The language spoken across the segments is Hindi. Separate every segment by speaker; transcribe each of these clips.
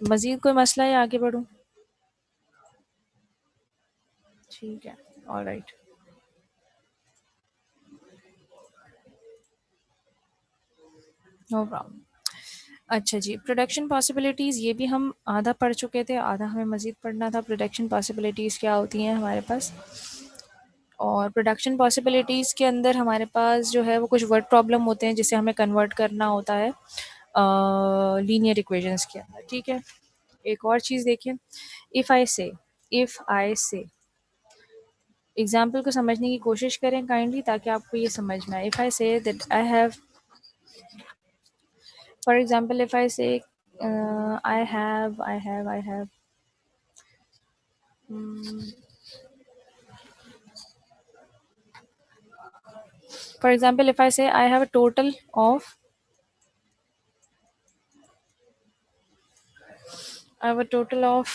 Speaker 1: मज़ीद कोई मसला है, आगे बढ़ूँ? ठीक है, ऑलराइट। No problem. अच्छा जी, प्रोडक्शन पॉसिबिलिटीज़ ये भी हम आधा पढ़ चुके थे, आधा हमें मज़ीद पढ़ना था। प्रोडक्शन पॉसिबिलिटीज़ क्या होती हैं हमारे पास, और प्रोडक्शन पॉसिबिलिटीज़ के अंदर हमारे पास जो है वो कुछ वर्ड प्रॉब्लम होते हैं जिसे हमें कन्वर्ट करना होता है लीनियर इक्वेशंस के अंदर। ठीक है, एक और चीज़ देखिए, इफ़ आई से एग्जाम्पल को समझने की कोशिश करें काइंडली, ताकि आपको ये समझ में आए। If I say that I have, for example if I से I have for example, if I say I have a total of I have a total of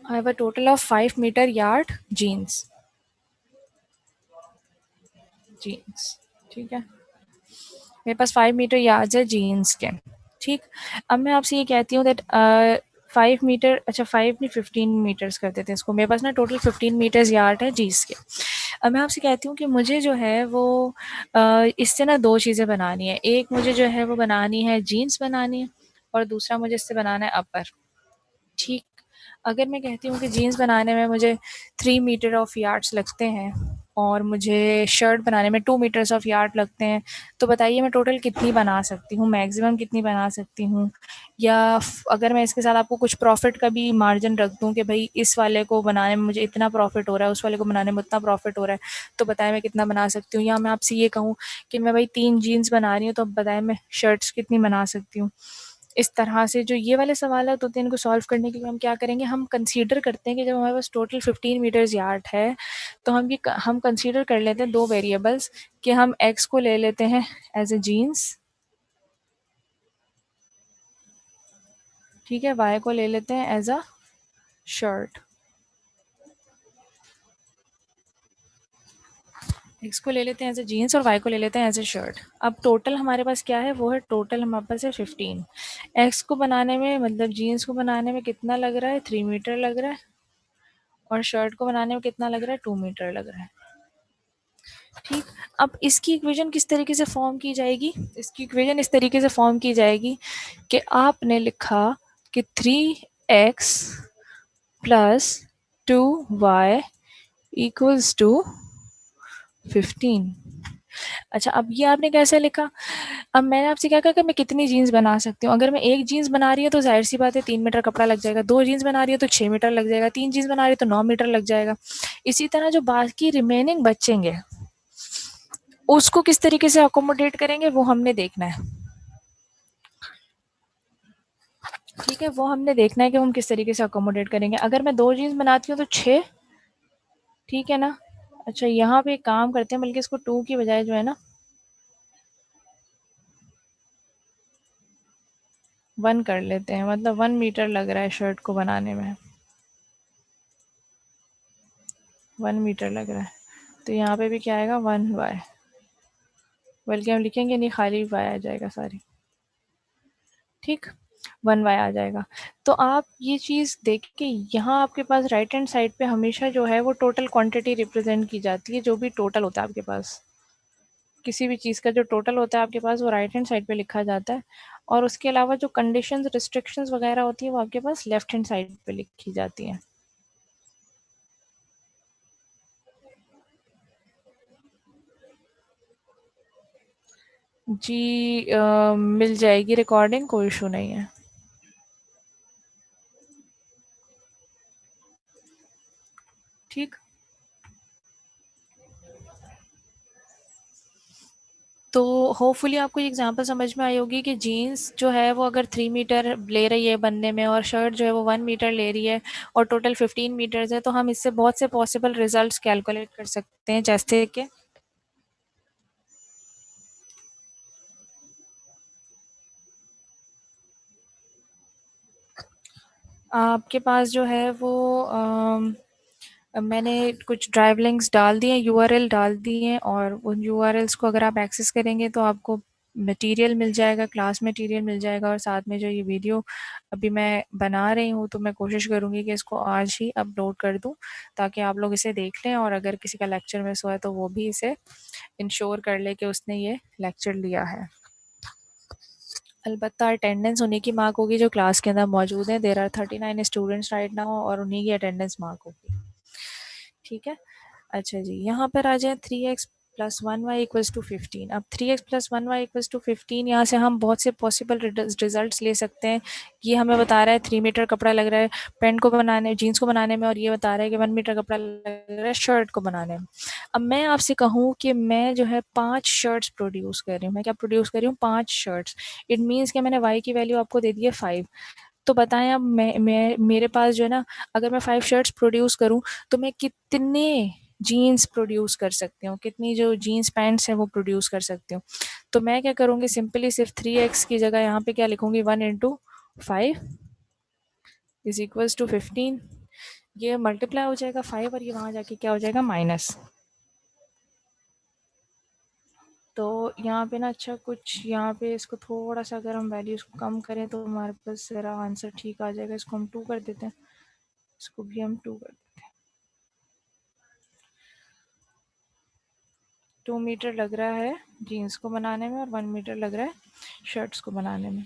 Speaker 1: I have a total of 5 meter yard jeans. ठीक है, मेरे पास 5 मीटर यार्ड्स है जीन्स के। ठीक, अब मैं आपसे ये कहती हूँ दैट 5 मीटर, अच्छा 5 नहीं 15 मीटर्स कर देते हैं इसको। मेरे पास ना टोटल 15 मीटर्स यार्ड है जीन्स के। अब मैं आपसे कहती हूँ कि मुझे जो है वो इससे ना दो चीज़ें बनानी है। एक मुझे जो है वो बनानी है जीन्स बनानी है, और दूसरा मुझे इससे बनाना है अपर। ठीक, अगर मैं कहती हूँ कि जीन्स बनाने में मुझे 3 मीटर ऑफ यार्ड्स लगते हैं और मुझे शर्ट बनाने में 2 मीटर्स ऑफ यार्ड लगते हैं, तो बताइए मैं टोटल कितनी बना सकती हूँ, मैक्सिमम कितनी बना सकती हूँ? या अगर मैं इसके साथ आपको कुछ प्रॉफिट का भी मार्जिन रख दूँ कि भाई इस वाले को बनाने में मुझे इतना प्रॉफिट हो रहा है, उस वाले को बनाने में उतना प्रॉफिट हो रहा है, तो बताएं मैं कितना बना सकती हूँ? या मैं आपसे ये कहूँ कि मैं भाई 3 जीन्स बना रही हूँ, तो अब बताएं मैं शर्ट्स कितनी बना सकती हूँ? इस तरह से जो ये वाले सवाल होते हैं, इनको सॉल्व करने के लिए हम क्या करेंगे, हम कंसीडर करते हैं कि जब हमारे पास टोटल 15 मीटर्स यार्ड है, तो हम कंसीडर कर लेते हैं दो वेरिएबल्स, कि हम एक्स को ले लेते हैं एज ए जीन्स, ठीक है, वाई को ले लेते हैं एज अ शर्ट। एक्स को ले लेते हैं एज ए जीन्स और वाई को ले लेते हैं एज ए शर्ट। अब टोटल हमारे पास क्या है, वो है टोटल हमारे पास है 15। एक्स को बनाने में, मतलब जीन्स को बनाने में कितना लग रहा है, 3 मीटर लग रहा है, और शर्ट को बनाने में कितना लग रहा है, 2 मीटर लग रहा है। ठीक, अब इसकी इक्वेशन किस तरीके से फॉर्म की जाएगी? इसकी इक्वेशन इस तरीके से फॉर्म की जाएगी कि आपने लिखा कि 3x plus 2y equals to 15। अच्छा, अब ये आपने कैसे लिखा? अब मैंने आपसे क्या कहा कि मैं कितनी जीन्स बना सकती हूँ। अगर मैं एक जीन्स बना रही हूँ तो जाहिर सी बात है 3 मीटर कपड़ा लग जाएगा, दो जीन्स बना रही है तो 6 मीटर लग जाएगा, तीन जीन्स बना रही है तो 9 मीटर लग जाएगा। इसी तरह जो बाकी रिमेनिंग बचेंगे उसको किस तरीके से अकोमोडेट करेंगे, वो हमने देखना है। ठीक है, वो हमने देखना है कि हम किस तरीके से अकोमोडेट करेंगे। अगर मैं दो जीन्स बनाती हूँ तो 6, ठीक है ना। अच्छा, यहाँ पे एक काम करते हैं, बल्कि इसको 2 की बजाय जो है ना 1 कर लेते हैं, मतलब 1 मीटर लग रहा है शर्ट को बनाने में, 1 मीटर लग रहा है। तो यहाँ पे भी क्या आएगा, 1y, बल्कि हम लिखेंगे नहीं, खाली y आ जाएगा सारी। ठीक, 1y आ जाएगा। तो आप ये चीज़ देख के, यहाँ आपके पास राइट हैंड साइड पे हमेशा जो है वो टोटल क्वांटिटी रिप्रेजेंट की जाती है। जो भी टोटल होता है आपके पास, किसी भी चीज़ का जो टोटल होता है आपके पास, वो राइट हैंड साइड पे लिखा जाता है। और उसके अलावा जो कंडीशंस, रिस्ट्रिक्शंस वगैरह होती है, वो आपके पास लेफ्ट हैंड साइड पे लिखी जाती हैं। जी, मिल जाएगी रिकॉर्डिंग, कोई इशू नहीं है। ठीक, तो होपफुली आपको ये एग्जांपल समझ में आई होगी कि जीन्स जो है वो अगर 3 मीटर ले रही है बनने में, और शर्ट जो है वो 1 मीटर ले रही है, और टोटल 15 मीटर्स है, तो हम इससे बहुत से पॉसिबल रिजल्ट्स कैलकुलेट कर सकते हैं। जैसे कि आपके पास जो है वो मैंने कुछ ड्राइव लिंक्स डाल दिए, यूआरएल डाल दिए हैं, और उन यूआरएल्स को अगर आप एक्सेस करेंगे तो आपको मटेरियल मिल जाएगा, क्लास मटेरियल मिल जाएगा, और साथ में जो ये वीडियो अभी मैं बना रही हूँ तो मैं कोशिश करूँगी कि इसको आज ही अपलोड कर दूँ ताकि आप लोग इसे देख लें, और अगर किसी का लेक्चर मिस हुआ है तो वो भी इसे इंश्योर कर ले कि उसने ये लेक्चर लिया है। अलबत्ता अटेंडेंस उन्हीं की मार्क होगी जो क्लास के अंदर मौजूद हैं। There are 39 students right now और उन्हीं की अटेंडेंस मार्क होगी। ठीक है। अच्छा जी, यहाँ पर आ जाए 3x plus 1y equals to 15। अब 3x plus 1y equals to 15, यहाँ से हम बहुत से पॉसिबल रिजल्ट्स ले सकते हैं। ये हमें बता रहा है 3 मीटर कपड़ा लग रहा है पैंट को बनाने, जीन्स को बनाने में, और ये बता रहा है कि 1 मीटर कपड़ा लग रहा है शर्ट को बनाने में। अब मैं आपसे कहूँ कि मैं जो है 5 शर्ट्स प्रोड्यूस कर रही हूँ। मैं क्या प्रोड्यूस कर रही हूँ? 5 शर्ट्स। इट मीन्स कि मैंने y की वैल्यू आपको दे दी है 5। तो बताएं अब मैं मेरे पास जो है ना, अगर मैं 5 शर्ट्स प्रोड्यूस करूं तो मैं कितने जीन्स प्रोड्यूस कर सकती हूँ, कितनी जो जीन्स पैंट्स हैं वो प्रोड्यूस कर सकती हूँ। तो मैं क्या करूँगी, सिंपली सिर्फ 3x की जगह यहाँ पे क्या लिखूंगी, 1 इंटू 5 इज इक्वल्स टू 15। ये मल्टीप्लाई हो जाएगा 5 और ये वहाँ जाके क्या हो जाएगा, माइनस। तो यहाँ पे ना, अच्छा कुछ यहाँ पे इसको थोड़ा सा अगर हम वैल्यूज को कम करें तो हमारे पास ज़रा आंसर ठीक आ जाएगा। इसको हम 2 कर देते हैं, इसको भी हम 2 कर देते हैं। 2 मीटर लग रहा है जीन्स को बनाने में और 1 मीटर लग रहा है शर्ट्स को बनाने में।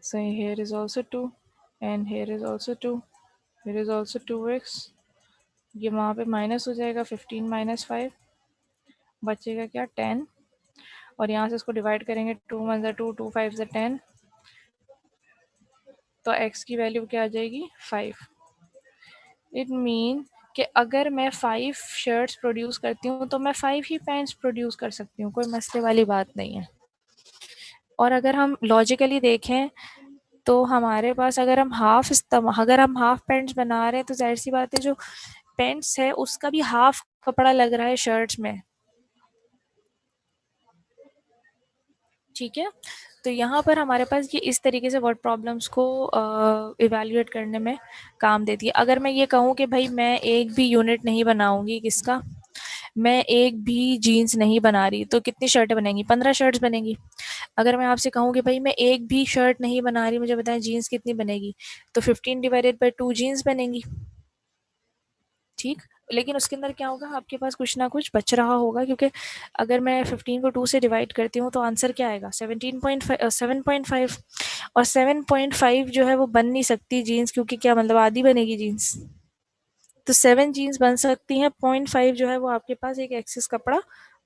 Speaker 1: So here is also 2 and here is also 2, here is also 2x। ये वहाँ पे माइनस हो जाएगा, 15 माइनस 5 बचेगा क्या, 10। और यहाँ से इसको डिवाइड करेंगे, 2 1 ज़ा 2, 2 5 ज़ा 10, तो x की वैल्यू क्या आ जाएगी, 5। इट मीन कि अगर मैं 5 शर्ट्स प्रोड्यूस करती हूँ तो मैं 5 ही पैंट्स प्रोड्यूस कर सकती हूँ, कोई मसले वाली बात नहीं है। और अगर हम लॉजिकली देखें तो हमारे पास अगर हम हाफ पैंट्स बना रहे हैं तो जाहिर सी बात है जो पैंट्स है उसका भी हाफ कपड़ा लग रहा है शर्ट्स में। ठीक है। तो यहाँ पर हमारे पास ये इस तरीके से वर्ड प्रॉब्लम्स को इवैल्यूएट करने में काम देती है। अगर मैं ये कहूँ कि भाई मैं एक भी यूनिट नहीं बनाऊंगी, किसका, मैं एक भी जीन्स नहीं बना रही, तो कितनी शर्टें बनेंगी, 15 शर्ट्स बनेंगी। अगर मैं आपसे कहूँ कि भाई मैं एक भी शर्ट नहीं बना रही, मुझे बताएं जीन्स कितनी बनेगी, तो 15 डिवाइडेड बाई 2 जीन्स बनेंगी। ठीक। लेकिन उसके अंदर क्या होगा, आपके पास कुछ ना कुछ बच रहा होगा, क्योंकि अगर मैं 15 को 2 से डिवाइड करती हूँ तो आंसर क्या आएगा, 17.5 7.5। और 7.5 जो है वो बन नहीं सकती जीन्स, क्योंकि क्या मतलब आधी बनेगी जीन्स। तो 7 जीन्स बन सकती हैं, 0.5 जो है वो आपके पास एक एक्सेस कपड़ा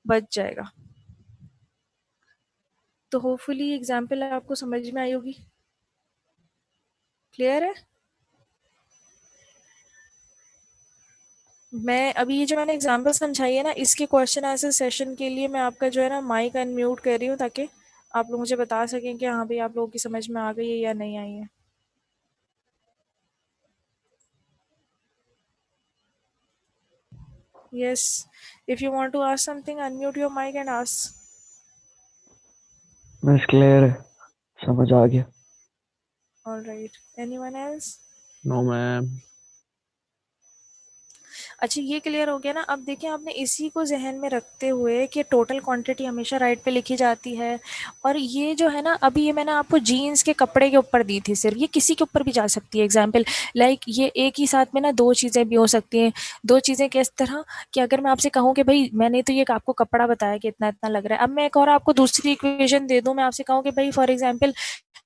Speaker 1: बच जाएगा। तो होपफुली एग्जाम्पल आपको समझ में आई होगी। क्लियर है? मैं अभी ये जो मैंने एग्जाम्पल समझाई है ना, इसके क्वेश्चन आंसर सेशन के लिए मैं आपका जो है ना माइक अनम्यूट कर रही हूँ, ताकि आप लोग मुझे बता सकें कि हाँ भाई आप लोगों की समझ में आ गई है या नहीं आई है। Yes, if you want to ask something, unmute your mic and ask.
Speaker 2: Miss clear है, समझ आ गया।
Speaker 1: All right, anyone else?
Speaker 2: No ma'am.
Speaker 1: अच्छा, ये क्लियर हो गया ना। अब देखिए, आपने इसी को जहन में रखते हुए कि टोटल क्वांटिटी हमेशा राइट पे लिखी जाती है, और ये जो है ना, अभी ये मैंने आपको जीन्स के कपड़े के ऊपर दी थी सिर्फ, ये किसी के ऊपर भी जा सकती है एग्जाम्पल। लाइक ये एक ही साथ में ना दो चीज़ें भी हो सकती हैं। दो चीज़ें किस तरह कि अगर मैं आपसे कहूँ कि भाई मैंने तो ये आपको कपड़ा बताया कि इतना इतना लग रहा है, अब मैं एक और आपको दूसरी इक्वेशन दे दूँ, मैं आपसे कहूँ कि भाई फॉर एग्जाम्पल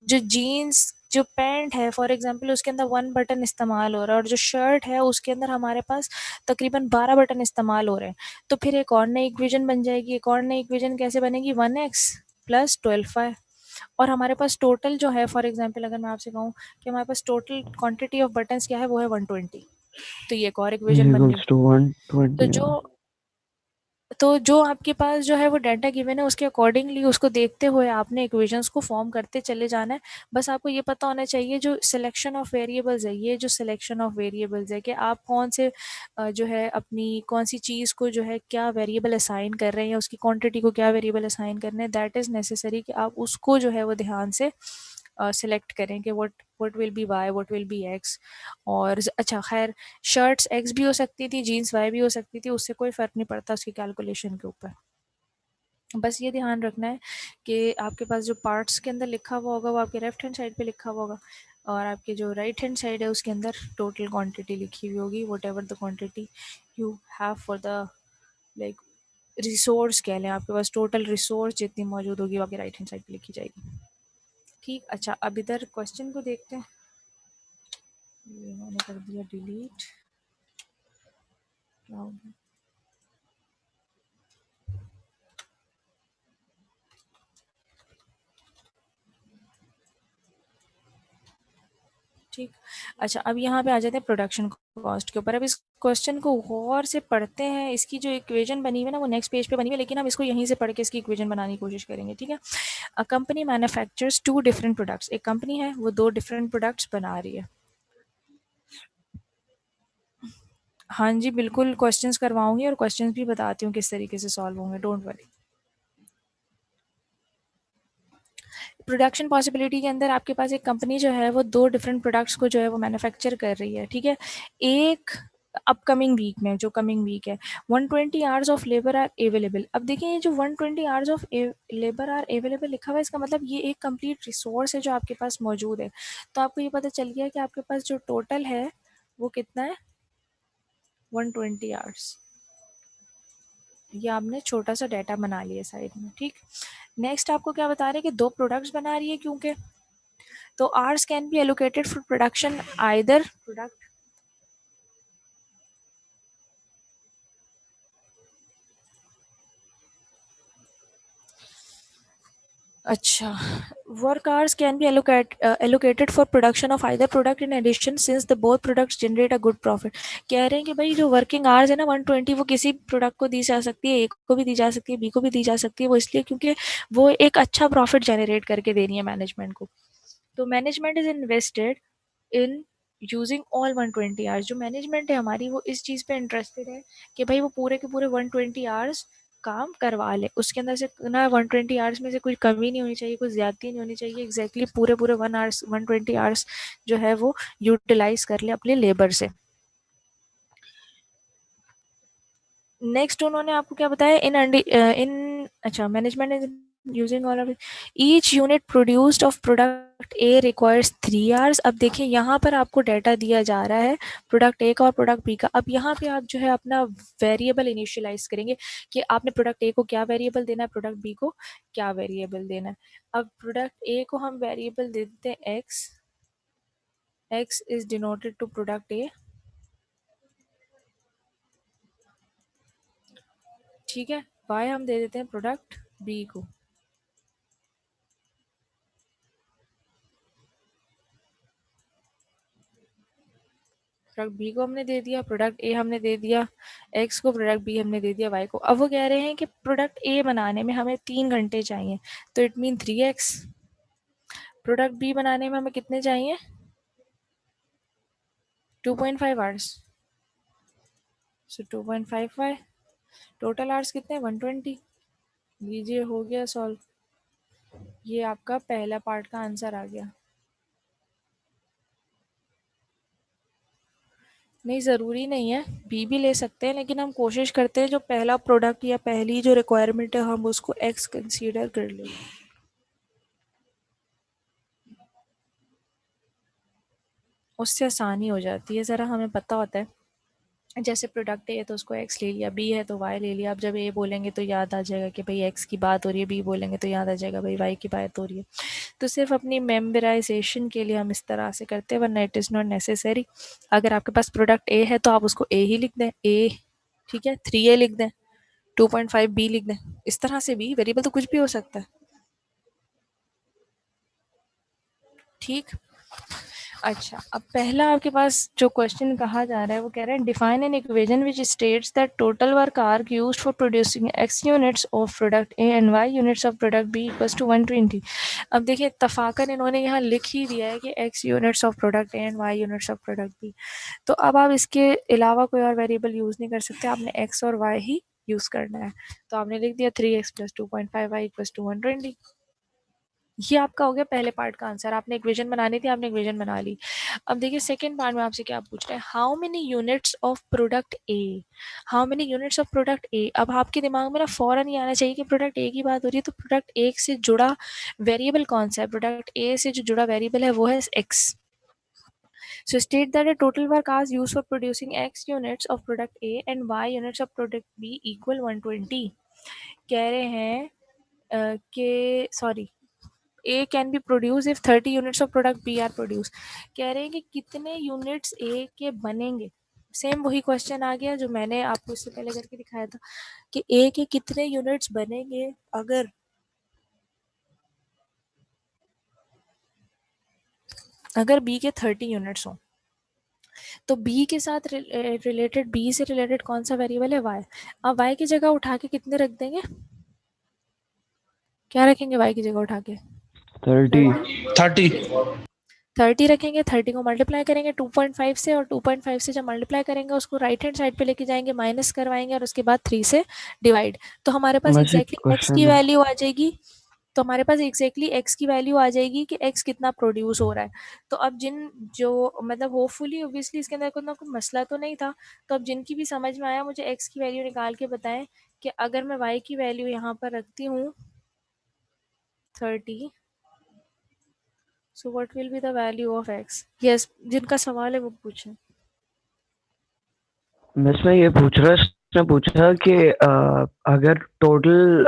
Speaker 1: जो जीन्स जो पैंट है फॉर एग्जांपल उसके अंदर 1 बटन इस्तेमाल हो रहा है, और जो शर्ट है उसके अंदर हमारे पास तकरीबन 12 बटन इस्तेमाल हो रहे हैं। तो फिर एक और नई इक्वेशन बन जाएगी। एक और नई इक्वेशन कैसे बनेगी, 1x प्लस 12y। और हमारे पास टोटल जो है, फॉर एग्जांपल अगर मैं आपसे कहूँ कि हमारे पास टोटल क्वांटिटी ऑफ बटन्स क्या है, वो है 120। तो ये एक और
Speaker 2: इज
Speaker 1: इक्वेशन बन गई।
Speaker 2: इक्वल्स टू
Speaker 1: तो
Speaker 2: 120।
Speaker 1: जो आपके पास जो है वो डाटा गिवन है, उसके अकॉर्डिंगली उसको देखते हुए आपने इक्वेशंस को फॉर्म करते चले जाना है। बस आपको ये पता होना चाहिए जो सिलेक्शन ऑफ वेरिएबल्स है, ये जो सिलेक्शन ऑफ वेरिएबल्स है कि आप कौन से जो है अपनी कौन सी चीज़ को जो है क्या वेरिएबल असाइन कर रहे हैं, या उसकी क्वांटिटी को क्या वेरिएबल असाइन करने हैं, दैट इज़ नेसेसरी कि आप उसको जो है वो ध्यान से सेलेक्ट करें कि what will be Y, what will be X. और अच्छा खैर, शर्ट्स एक्स भी हो सकती थी, जीन्स वाई भी हो सकती थी, उससे कोई फ़र्क नहीं पड़ता उसकी कैलकुलेशन के ऊपर। बस ये ध्यान रखना है कि आपके पास जो पार्ट्स के अंदर लिखा हुआ होगा वो आपके लेफ्ट हैंड साइड पे लिखा हुआ होगा, और आपके जो राइट हैंड साइड है उसके अंदर टोटल क्वांटिटी लिखी हुई होगी, what ever the quantity you have for the like resource कह लें, आपके पास टोटल रिसोर्स जितनी मौजूद होगी वो आपके राइट हैंड साइड पे लिखी जाएगी। ठीक, अच्छा अब इधर क्वेश्चन को देखते हैं। ये मैंने कर दिया डिलीट। ठीक, अच्छा अब यहाँ पे आ जाते हैं प्रोडक्शन कॉस्ट के ऊपर। अब इस क्वेश्चन को गौर से पढ़ते हैं। इसकी जो इक्वेशन बनी हुई है ना वो नेक्स्ट पेज पे बनी हुई है, लेकिन हम इसको यहीं से पढ़ के इसकी इक्वेशन बनाने की कोशिश करेंगे। ठीक है, a company manufactures two different products. एक कंपनी है वो दो डिफरेंट प्रोडक्ट्स बना रही है। हाँ जी बिल्कुल, क्वेश्चंस करवाऊंगी और क्वेश्चंस भी बताती हूँ किस तरीके से सॉल्व होंगे, डोंट वरी। प्रोडक्शन पॉसिबिलिटी के अंदर आपके पास एक कंपनी जो है वो दो डिफरेंट प्रोडक्ट्स को जो है वो मैन्युफैक्चर कर रही है। ठीक है, एक अपकमिंग वीक में, जो कमिंग वीक है, 120 hours of labour are available. अब देखिए ये जो 120 hours of labour are available लिखा हुआ है, इसका मतलब ये एक कंप्लीट रिसोर्स है जो आपके पास मौजूद है। तो आपको ये पता चल गया कि आपके पास जो टोटल है वो कितना है, 120 आवर्स। ये आपने छोटा सा डाटा बना लिया साइड में। ठीक, नेक्स्ट आपको क्या बता रहे हैं कि दो प्रोडक्ट्स बना रही है, क्योंकि तो hours can be allocated for production either product। अच्छा, work hours can be allocated for production of either product in addition since the both products generate a good profit। कह रहे हैं कि भाई जो वर्किंग आवर्स है ना 120, वो किसी प्रोडक्ट को दी जा सकती है, ए को भी दी जा सकती है, बी को भी दी जा सकती है। वो इसलिए क्योंकि वो एक अच्छा प्रॉफिट जनरेट करके दे रही है मैनेजमेंट को। तो management is invested in using all 120 hours. जो मैनेजमेंट है हमारी वो इस चीज़ पे इंटरेस्टेड है कि भाई वो पूरे के पूरे 120 आवर्स काम करवा ले, उसके अंदर से ना 120 आवर्स में से कोई कमी नहीं होनी चाहिए, कोई ज्यादती नहीं होनी चाहिए, एग्जैक्टली पूरे पूरे 120 आवर्स जो है वो यूटिलाइज कर ले अपने लेबर से। नेक्स्ट उन्होंने आपको क्या बताया, इन अच्छा management is using all of each unit produced of product A requires 3 hours. अब देखिए यहाँ पर आपको डाटा दिया जा रहा है प्रोडक्ट ए का और प्रोडक्ट बी का। अब यहाँ पे आप जो है अपना वेरिएबल इनिशियलाइज करेंगे कि आपने प्रोडक्ट ए को क्या वेरिएबल देना है, प्रोडक्ट बी को क्या वेरिएबल देना है। अब प्रोडक्ट ए को हम वेरिएबल दे देते हैं X, X is denoted to product A. ठीक है, वाई हम दे देते हैं प्रोडक्ट बी को। प्रोडक्ट बी को हमने दे दिया, प्रोडक्ट ए हमने दे दिया एक्स को, प्रोडक्ट बी हमने दे दिया वाई को। अब वो कह रहे हैं कि प्रोडक्ट ए बनाने में हमें 3 घंटे चाहिए, तो it mean 3x। Product B बनाने में हमें कितने चाहिए, 2.5 आवर्स। सो 2.55, टोटल आवर्स कितने, 120। लीजिए हो गया सॉल्व। ये आपका पहला पार्ट का आंसर आ गया। नहीं, ज़रूरी नहीं है, बी भी ले सकते हैं, लेकिन हम कोशिश करते हैं जो पहला प्रोडक्ट या पहली जो रिक्वायरमेंट है हम उसको एक्स कंसीडर कर लें, उससे आसानी हो जाती है, ज़रा हमें पता होता है। जैसे प्रोडक्ट ए है तो उसको एक्स ले लिया, बी है तो वाई ले लिया। अब जब ए बोलेंगे तो याद आ जाएगा कि भाई एक्स की बात हो रही है, बी बोलेंगे तो याद आ जाएगा भाई वाई की बात हो रही है। तो सिर्फ अपनी मेमोराइजेशन के लिए हम इस तरह से करते हैं, वरना इट इज़ नॉट नेसेसरी। अगर आपके पास प्रोडक्ट ए है तो आप उसको ए ही लिख दें, ए। ठीक है, 3a लिख दें, 2.5 बी लिख दें। इस तरह से भी वेरिएबल तो कुछ भी हो सकता है। ठीक, अच्छा अब पहला आपके पास जो क्वेश्चन कहा जा रहा है वो कह रहा है define an equation which states that total work are used for producing X units of product A and Y units of product B equals to 120। अब देखिए तफाकन इन्होंने यहाँ लिख ही दिया है कि X units of product A and Y units of product B. तो अब आप इसके अलावा कोई और वेरिएबल यूज़ नहीं कर सकते, आपने एक्स और वाई ही यूज़ करना है। तो आपने लिख दिया 3x + 2.5y = 120। ये आपका हो गया पहले पार्ट का आंसर। आपने इक्वेशन बनानी थी, आपने इक्वेशन बना ली। अब देखिए सेकंड पार्ट में आपसे क्या पूछ रहे हैं, how many units of product A, how many units of product ए। अब आपके दिमाग में ना फौरन ये आना चाहिए कि प्रोडक्ट ए की बात हो रही है, तो प्रोडक्ट ए से जुड़ा वेरिएबल कौन सा है? प्रोडक्ट ए से जो जुड़ा वेरिएबल है वो है x. So state that the total work hours used for producing X units of product A and Y units of product B equal 120। कह रहे हैं कि sorry, A can be produced if 30 units of product B are produced। कह रहे हैं कि कितने यूनिट्स A के बनेंगे। सेम वही क्वेश्चन आ गया जो मैंने आपको इससे पहले करके दिखाया था कि A के कितने यूनिट्स बनेंगे अगर B के 30 यूनिट्स हों। तो B के साथ रिलेटेड, B से रिलेटेड कौन सा वेरिएबल है? Y। अब Y की जगह उठा के कितने रख देंगे? क्या रखेंगे Y की जगह उठा के?
Speaker 2: 30।
Speaker 3: 30।
Speaker 1: 30 रखेंगे। 30 को मल्टीप्लाई करेंगे 2.5 से, और 2.5 से जब मल्टीप्लाई करेंगे उसको राइट हैंड साइड पे लेके जाएंगे, माइनस करवाएंगे, और उसके बाद 3 से डिवाइड। तो हमारे पास
Speaker 2: वैसे
Speaker 1: एग्जैक्टली एक्स की
Speaker 2: क्वेश्चन है,
Speaker 1: वैल्यू आ जाएगी। तो हमारे पास एग्जैक्टली एक्स की वैल्यू आ जाएगी कि एक्स कितना प्रोड्यूस हो रहा है। तो अब जो मतलब होपफुली ओब्वियसली इसके अंदर कोई मसला तो नहीं था। तो अब जिनकी भी समझ में आया मुझे एक्स की वैल्यू निकाल के बताएं कि अगर मैं वाई की वैल्यू यहाँ पर रखती हूँ 30, so what will be the value of x. Yes, जिनका सवाल है वो पूछें।
Speaker 2: बस मैं ये पूछ रहा, इसने पूछा कि अगर टोटल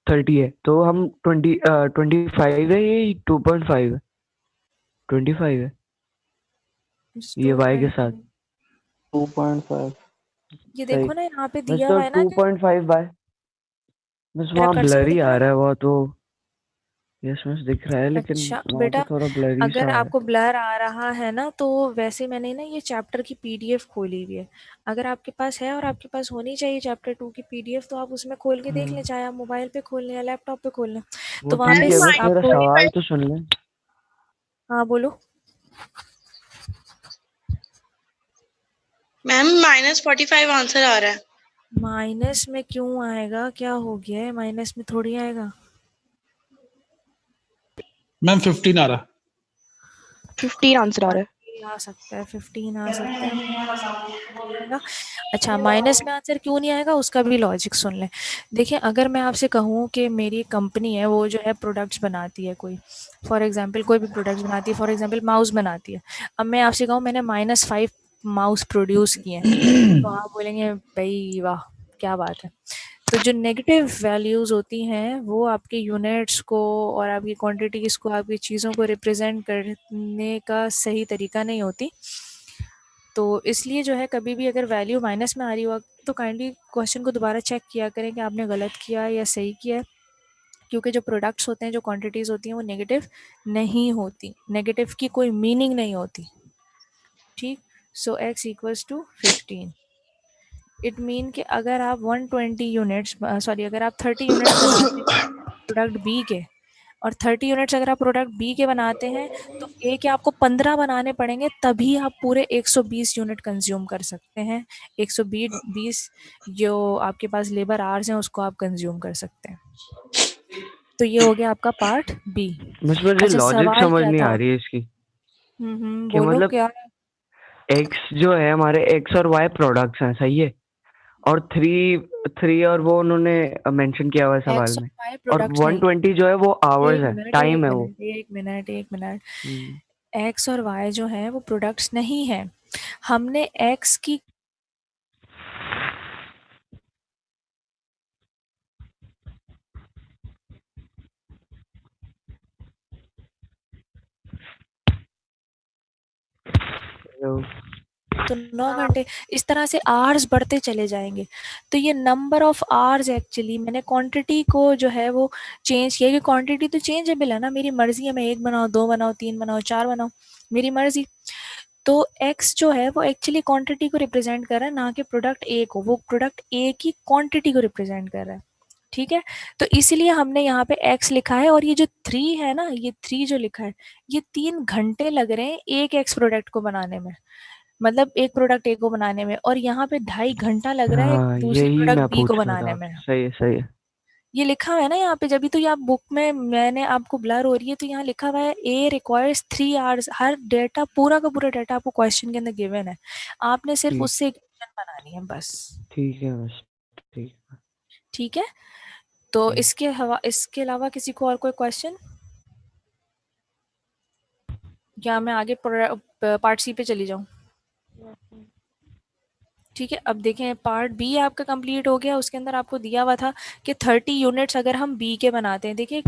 Speaker 2: 30 है तो हम 25 है, ये 2.5 है? 25 है ये y के साथ।
Speaker 4: 2.5
Speaker 1: ये
Speaker 2: सही।
Speaker 1: देखो ना यहाँ पे
Speaker 2: बस
Speaker 1: दिया
Speaker 2: तो
Speaker 1: हुआ है ना कि
Speaker 2: 2.5 बाय, बस
Speaker 1: मेरा
Speaker 2: वहाँ
Speaker 1: कर्सर
Speaker 2: ब्लरी
Speaker 1: दिख रहा
Speaker 2: आ
Speaker 1: है।
Speaker 2: रहा है वो तो। यस बस दिख रहा है, लेकिन
Speaker 1: अच्छा
Speaker 2: वहाँ पे
Speaker 1: बेटा,
Speaker 2: थोड़ा ब्लरी सा
Speaker 1: अगर
Speaker 2: आ रहा है।
Speaker 1: आपको ब्लर आ रहा है ना, तो वैसे मैंने ना ये चैप्टर की पीडीएफ खोली हुई है। अगर आपके पास है, और आपके पास होनी चाहिए चैप्टर 2 की पीडीएफ, तो आप उसमें खोल के देख लें, चाहे आप मोबाइल पे खोल लें या लैपटॉप पे खोल लें।
Speaker 2: वो
Speaker 1: तो वहाँ पे
Speaker 2: ठीक है, बस मेरा
Speaker 1: आपको,
Speaker 2: सवाल तो सुन लें।
Speaker 1: हाँ बोलो।
Speaker 5: मैम -45 आंसर आ रहा है।
Speaker 1: माइनस में क्यों आएगा? क्या हो गया है? माइनस में थोड़ी आएगा।
Speaker 3: मैम 15 आ रहा।
Speaker 4: 15 आंसर आ रहा है।
Speaker 1: आ सकता है 15 आ सकता है, आएगा। अच्छा, माइनस में आंसर क्यों नहीं आएगा उसका भी लॉजिक सुन लें। देखिए, अगर मैं आपसे कहूँ कि मेरी कंपनी है, वो जो है प्रोडक्ट्स बनाती है कोई, फॉर एग्जांपल कोई भी प्रोडक्ट्स बनाती है, फॉर एग्जांपल माउस बनाती है। अब मैं आपसे कहूँ मैंने -5 माउस प्रोड्यूस किए हैं, तो आप बोलेंगे भाई वाह क्या बात है। तो जो नेगेटिव वैल्यूज़ होती हैं वो आपके यूनिट्स को और आपकी क्वांटिटीज़ को, आपकी चीज़ों को रिप्रेजेंट करने का सही तरीका नहीं होती। तो इसलिए जो है कभी भी अगर वैल्यू माइनस में आ रही हो तो काइंडली क्वेश्चन को दोबारा चेक किया करें कि आपने गलत किया या सही किया। क्योंकि जो प्रोडक्ट्स होते हैं, जो क्वांटिटीज़ होती हैं, वो नेगेटिव नहीं होती, नेगेटिव की कोई मीनिंग नहीं होती। ठीक। So x equals to 15। It mean कि अगर आप 120 यूनिट्स, सॉरी, अगर आप 30 यूनिट्स बनाते हैं प्रोडक्ट बी के, और 30 यूनिट्स अगर आप प्रोडक्ट बी के बनाते हैं, तो ए के आपको 15 बनाने पड़ेंगे, तभी आप पूरे 120 यूनिट कंज्यूम कर सकते हैं। 120 जो आपके पास लेबर आवर्स हैं उसको आप कंज्यूम कर सकते हैं। तो ये हो गया आपका पार्ट बी।
Speaker 2: बस मुझे
Speaker 1: अच्छा,
Speaker 2: लॉजिक
Speaker 1: सवाल
Speaker 2: समझ
Speaker 1: क्या
Speaker 2: नहीं
Speaker 1: था?
Speaker 2: आ रही है इसकी, कि
Speaker 1: बोलो
Speaker 2: मतलब
Speaker 1: क्या।
Speaker 2: x जो है हमारे x और y प्रोडक्ट्स हैं, सही है। और 3 और वो उन्होंने मेंशन किया हुआ है सवाल
Speaker 1: एक्स और
Speaker 2: में।
Speaker 1: वाई
Speaker 2: और
Speaker 1: प्रोडक्ट्स नहीं।
Speaker 2: 120 जो है वो आवर्स
Speaker 1: एक
Speaker 2: है,
Speaker 1: मिनट
Speaker 2: टाइम
Speaker 1: एक
Speaker 2: है वो।
Speaker 1: मिनट एक मिनट एक मिनट।
Speaker 2: हम्म,
Speaker 1: एक्स और वाई जो है वो प्रोडक्ट्स नहीं है। हमने एक्स की
Speaker 2: तो
Speaker 1: तो 9 घंटे, इस तरह से आवर्स बढ़ते चले जाएंगे। तो ये नंबर ऑफ आवर्स, एक्चुअली मैंने क्वांटिटी को जो है वो चेंज किया, कि क्वांटिटी तो चेंजेबल है ना, मेरी मर्जी है, मैं 1 बनाऊँ, 2 बनाऊँ, 3 बनाऊँ, 4 बनाऊँ, मेरी मर्जी। तो एक्स जो है वो एक्चुअली क्वांटिटी को रिप्रेजेंट कर रहा है, ना कि प्रोडक्ट ए को। वो प्रोडक्ट ए की क्वांटिटी को रिप्रेजेंट कर रहा है। ठीक है। तो इसीलिए हमने यहाँ पे एक्स लिखा है, और ये जो 3 है ना, ये 3 जो लिखा है, ये 3 घंटे लग रहे हैं एक एक्स प्रोडक्ट को बनाने में, मतलब एक प्रोडक्ट ए को बनाने में, और यहाँ पे 2.5 घंटा लग रहा है एक
Speaker 2: हाँ,
Speaker 1: दूसरी
Speaker 2: यही
Speaker 1: प्रोडक्ट
Speaker 2: मैं
Speaker 1: बी को
Speaker 2: पूछ रहा था
Speaker 1: बनाने में।
Speaker 2: आपसे। सही है, सही है।
Speaker 1: ये लिखा हुआ है ना यहाँ पे, जब भी तो ये आप बुक में मैंने आपको ब्लर हो रही है, तो यहाँ लिखा हुआ है ए रिक्वायर्स 3 आवर्स। हर डेटा पूरा का पूरा डेटा आपको क्वेश्चन के अंदर गिवन है, आपने सिर्फ
Speaker 2: ठीक
Speaker 1: उससे इक्वेशन बनानी है बस।
Speaker 2: ठीक है बस, ठीक है।
Speaker 1: ठीक है, तो
Speaker 2: ठीक।
Speaker 1: इसके अलावा किसी को और कोई क्वेश्चन? क्या मैं आगे पार्ट सी पे चली जाऊँ? ठीक है, अब देखें पार्ट बी आपका कंप्लीट हो गया। उसके अंदर आपको दिया हुआ था कि 30 यूनिट्स अगर हम बी के बनाते हैं। देखिए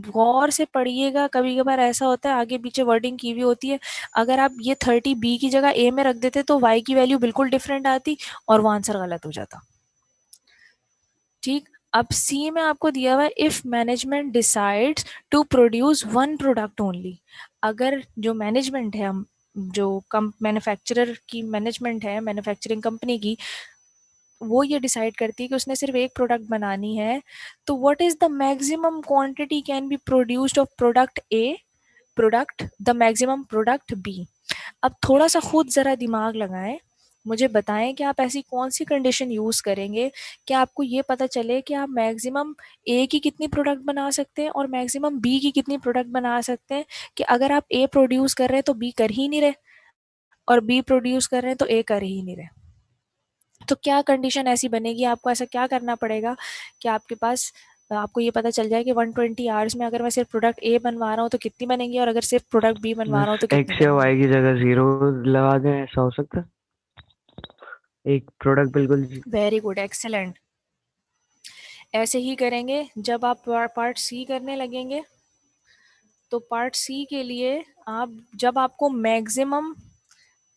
Speaker 1: गौर से पढ़िएगा, कभी कभार ऐसा होता है आगे पीछे वर्डिंग की हुई होती है, अगर आप ये 30 बी की जगह ए में रख देते तो वाई की वैल्यू बिल्कुल डिफरेंट आती और वो आंसर गलत हो जाता। ठीक, अब सी में आपको दिया हुआ है if management decides to produce one product only. अगर जो मैनेजमेंट है, हम जो मैन्युफैक्चरर की मैनेजमेंट है, मैन्युफैक्चरिंग कंपनी की, वो ये डिसाइड करती है कि उसने सिर्फ एक प्रोडक्ट बनानी है, तो what is the maximum quantity can be produced of product A, product the maximum product B. अब थोड़ा सा खुद ज़रा दिमाग लगाएं, मुझे बताएं कि आप ऐसी कौन सी कंडीशन यूज़ करेंगे कि आपको ये पता चले कि आप मैक्सिमम ए की कितनी प्रोडक्ट बना सकते हैं और मैक्सिमम बी की कितनी प्रोडक्ट बना सकते हैं। कि अगर आप ए प्रोड्यूस कर रहे हैं तो बी कर ही नहीं रहे, और बी प्रोड्यूस कर रहे हैं तो ए कर ही नहीं रहे। तो क्या कंडीशन ऐसी बनेगी, आपको ऐसा क्या करना पड़ेगा कि आपके पास आपको ये पता चल जाए कि 120 आवर्स में अगर मैं सिर्फ प्रोडक्ट ए बनवा रहा हूँ तो कितनी बनेंगी, और अगर सिर्फ प्रोडक्ट बी बनवा रहा हूँ
Speaker 2: बस
Speaker 1: तो कितनी
Speaker 2: एक्स या
Speaker 1: बनेंगी।
Speaker 2: वाई की जगह 0 लगा दें, ऐसा हो सकता है? एक प्रोडक्ट बिल्कुल
Speaker 1: वेरी गुड, एक्सेलेंट। ऐसे ही करेंगे जब आप पार्ट सी करने लगेंगे। तो पार्ट सी के लिए आप जब आपको मैक्सिमम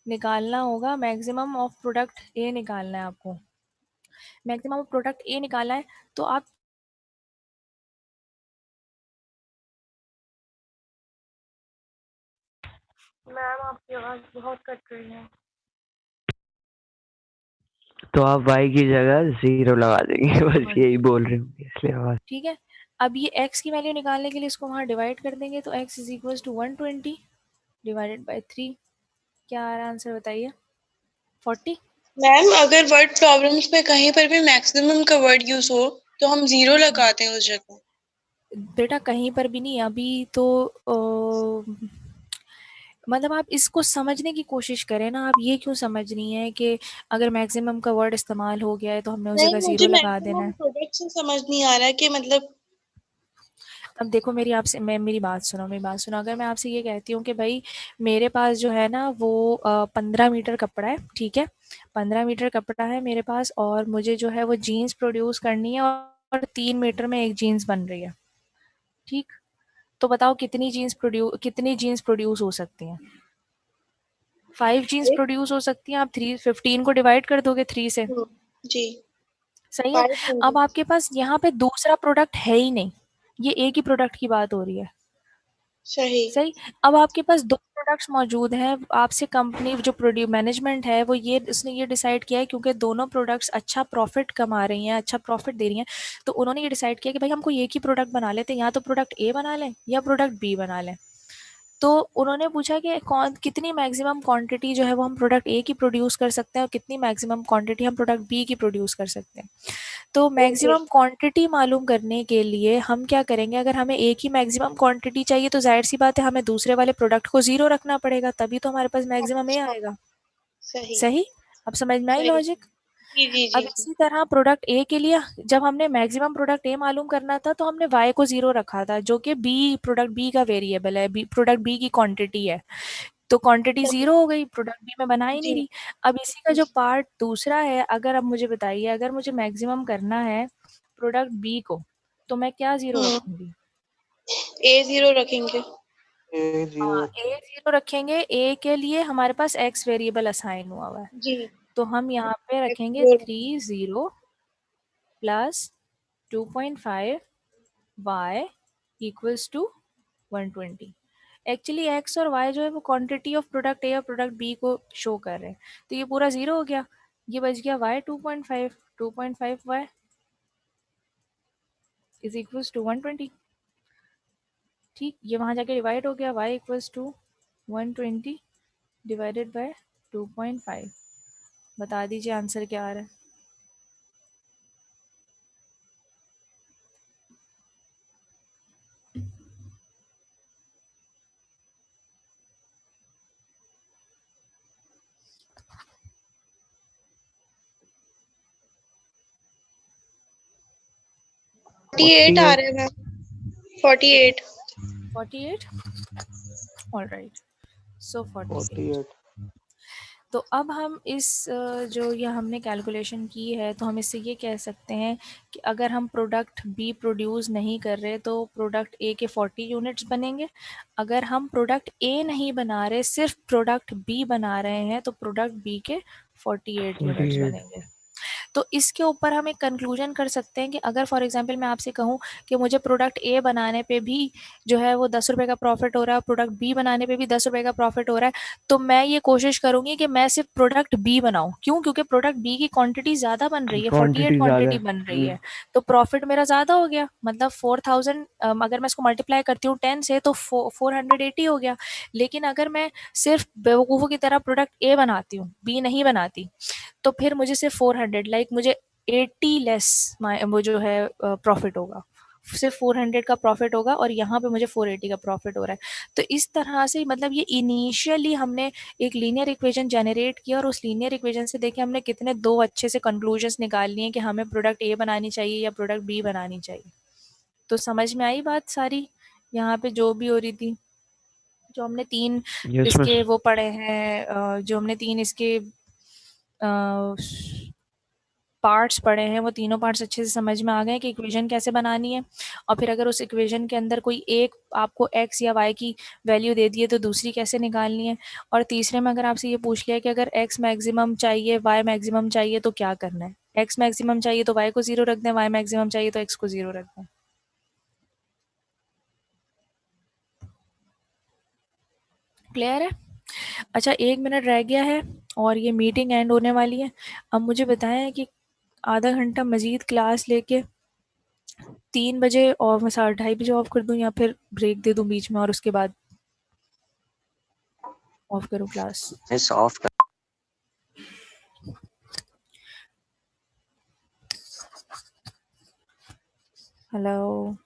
Speaker 1: निकालना होगा, मैक्सिमम ऑफ प्रोडक्ट ए निकालना है आपको, मैक्सिमम ऑफ प्रोडक्ट ए निकालना है, तो आप मैम आपकी आवाज़ बहुत कट रही है।
Speaker 2: तो आप वाई की जगह 0 लगा देंगे बस यही बोल रहे होंगे, इसलिए आवाज।
Speaker 1: ठीक है, अब ये x की वैल्यू निकालने के लिए इसको वहाँ डिवाइड कर देंगे, तो x is equal to 120 divided by 3। क्या आ रहा है आंसर बताइए? 40।
Speaker 5: मैम अगर वर्ड प्रॉब्लम्स में कहीं पर भी मैक्सिमम का वर्ड यूज हो तो हम 0 लगाते हैं उस जगह।
Speaker 1: बेटा कहीं पर भी नहीं, अभी तो मतलब आप इसको समझने की कोशिश करें ना, आप ये क्यों समझ रही हैं कि अगर मैक्सिमम का वर्ड इस्तेमाल हो गया है तो हमने उस
Speaker 5: नहीं,
Speaker 1: जगह
Speaker 5: मुझे
Speaker 1: ज़ीरो लगा देना
Speaker 5: मैक्सिमम
Speaker 1: है।
Speaker 5: प्रोडक्ट से समझ नहीं आ रहा है कि मतलब।
Speaker 1: अब देखो मेरी आपसे मेरी बात सुनो, मेरी बात सुनो। अगर मैं आपसे ये कहती हूँ कि भाई मेरे पास जो है ना वो 15 मीटर कपड़ा है, ठीक है, 15 मीटर कपड़ा है मेरे पास, और मुझे जो है वो जीन्स प्रोड्यूस करनी है, और 3 मीटर में एक जीन्स बन रही है। ठीक, तो बताओ कितनी जीन्स प्रोड्यूस हो सकती हैं? 5 जीन्स प्रोड्यूस हो सकती हैं। आप 15 को डिवाइड कर दोगे 3 से,
Speaker 5: जी,
Speaker 1: सही है।
Speaker 5: 5
Speaker 1: अब
Speaker 5: होंगी।
Speaker 1: आपके पास यहाँ पे दूसरा प्रोडक्ट है ही नहीं, ये एक ही प्रोडक्ट की बात हो रही है।
Speaker 5: सही।
Speaker 1: सही, अब आपके पास 2 प्रोडक्ट्स मौजूद हैं, आपसे कंपनी जो मैनेजमेंट है वो ये उसने ये डिसाइड किया है, क्योंकि दोनों प्रोडक्ट्स अच्छा प्रॉफिट कमा रही हैं, अच्छा प्रॉफिट दे रही हैं, तो उन्होंने ये डिसाइड किया कि भाई हमको एक ही प्रोडक्ट बना लेते हैं, या तो प्रोडक्ट ए बना लें या प्रोडक्ट बी बना लें। तो उन्होंने पूछा कि कौन कितनी मैक्सिमम क्वांटिटी जो है वो हम प्रोडक्ट ए की प्रोड्यूस कर सकते हैं और कितनी मैक्सिमम क्वांटिटी हम प्रोडक्ट बी की प्रोड्यूस कर सकते हैं। तो
Speaker 5: ओके।
Speaker 1: मैक्सिमम क्वांटिटी मालूम करने के लिए हम क्या करेंगे, अगर हमें एक ही मैक्सिमम क्वांटिटी चाहिए तो जाहिर सी बात है हमें दूसरे वाले प्रोडक्ट को 0 रखना पड़ेगा, तभी तो हमारे पास मैक्सिमम ए
Speaker 5: अच्छा।
Speaker 1: आएगा।
Speaker 5: सही।
Speaker 1: सही, अब समझ में आई
Speaker 5: सही।
Speaker 1: लॉजिक?
Speaker 5: जी जी
Speaker 1: अब
Speaker 5: जी जी।
Speaker 1: इसी तरह प्रोडक्ट ए के लिए जब हमने मैक्सिमम प्रोडक्ट ए मालूम करना था तो हमने वाई को 0 रखा था, जो कि बी प्रोडक्ट बी का वेरिएबल है, बी प्रोडक्ट बी की क्वांटिटी है, तो क्वांटिटी
Speaker 5: सही।
Speaker 1: 0 हो गई, प्रोडक्ट बी में बना ही नहीं
Speaker 5: जी
Speaker 1: रही। अब इसी का जो पार्ट दूसरा है, अगर अब मुझे बताइए अगर मुझे मैक्सिमम करना है प्रोडक्ट बी को, तो मैं क्या 0
Speaker 5: हम्म।
Speaker 1: रखूंगी?
Speaker 5: ए 0 रखेंगे।
Speaker 1: हाँ, ए 0 रखेंगे। ए के लिए हमारे पास एक्स वेरिएबल असाइन हुआ है,
Speaker 5: जी।
Speaker 1: तो हम यहाँ पे
Speaker 5: X
Speaker 1: रखेंगे
Speaker 5: 0
Speaker 1: 3 0 प्लस 2.5 y equals to 120। Actually X और वाई जो है वो क्वांटिटी ऑफ प्रोडक्ट ए और प्रोडक्ट बी को शो कर रहे हैं, तो ये पूरा 0 हो गया, ये बच गया Y 2.5, 2.5 Y is equals to 120। ठीक, ये वहाँ जाके डिवाइड हो गया, Y equals to 120 divided by 2.5। बता दीजिए आंसर क्या आ रहा है?
Speaker 5: 48 आ रहे हैं मैम, 48।
Speaker 1: 48, ऑलराइट, सो 48।
Speaker 4: 48।
Speaker 1: तो अब हम इस जो ये हमने कैलकुलेशन की है, तो हम इससे ये कह सकते हैं कि अगर हम प्रोडक्ट बी प्रोड्यूस नहीं कर रहे तो प्रोडक्ट ए के 40 यूनिट्स बनेंगे। अगर हम प्रोडक्ट ए नहीं बना रहे, सिर्फ प्रोडक्ट बी बना रहे हैं, तो प्रोडक्ट बी के 48 यूनिट्स
Speaker 2: 48।
Speaker 1: बनेंगे। तो इसके ऊपर हम एक कंक्लूजन कर सकते हैं कि अगर फॉर एग्जांपल मैं आपसे कहूँ कि मुझे प्रोडक्ट ए बनाने पे भी जो है वो 10 रुपये का प्रॉफिट हो रहा है, प्रोडक्ट बी बनाने पे भी 10 रुपये का प्रॉफिट हो रहा है, तो मैं ये कोशिश करूंगी कि मैं सिर्फ प्रोडक्ट बी बनाऊं। क्यों? क्योंकि प्रोडक्ट बी की क्वांटिटी ज़्यादा बन रही है, 48
Speaker 2: क्वांटिटी ज्यादा
Speaker 1: क्वांटिटी
Speaker 2: है।
Speaker 1: बन रही है, तो प्रॉफिट मेरा ज़्यादा हो गया। मतलब 4000, अगर मैं इसको मल्टीप्लाई करती हूँ 10 से तो 480 हो गया। लेकिन अगर मैं सिर्फ बेवकूफ़ों की तरह प्रोडक्ट ए बनाती हूँ, बी नहीं बनाती, तो फिर मुझे सिर्फ 400, लाइक मुझे 80 लेस वो जो है प्रॉफिट होगा। सिर्फ 400 का प्रॉफिट होगा और यहाँ पे मुझे 480 का प्रॉफिट हो रहा है। तो इस तरह से मतलब ये इनिशियली हमने एक लीनियर इक्वेशन जनरेट किया और उस लीनियर इक्वेशन से देखे हमने कितने दो अच्छे से कंक्लूजन्स निकाल लिए कि हमें प्रोडक्ट ए बनानी चाहिए या प्रोडक्ट बी बनानी चाहिए। तो समझ में आई बात सारी यहाँ पे जो भी हो रही थी? जो हमने तीन
Speaker 2: यस मिस।
Speaker 1: इसके वो पढ़े हैं, जो हमने तीन इसके पार्ट्स पढ़े हैं, वो तीनों पार्ट्स अच्छे से समझ में आ गए कि इक्वेशन कैसे बनानी है। और फिर अगर उस इक्वेशन के अंदर कोई एक आपको एक्स या वाई की वैल्यू दे दी है तो दूसरी कैसे निकालनी है। और तीसरे में अगर आपसे ये पूछ लिया कि अगर एक्स मैक्सिमम चाहिए, वाई मैक्सिमम चाहिए, तो क्या करना है। एक्स मैक्सिमम चाहिए तो वाई को 0 रख दें, वाई मैक्सिमम चाहिए तो एक्स को 0 रख दें। क्लियर है? अच्छा, 1 मिनट रह गया है और ये मीटिंग एंड होने वाली है। अब मुझे बताएं कि आधा घंटा मज़ीद क्लास लेके 3 बजे और मैं 2:30 बजे ऑफ कर दूं या फिर ब्रेक दे दूं बीच में और उसके बाद ऑफ करूं क्लास।
Speaker 6: Miss of
Speaker 1: hello.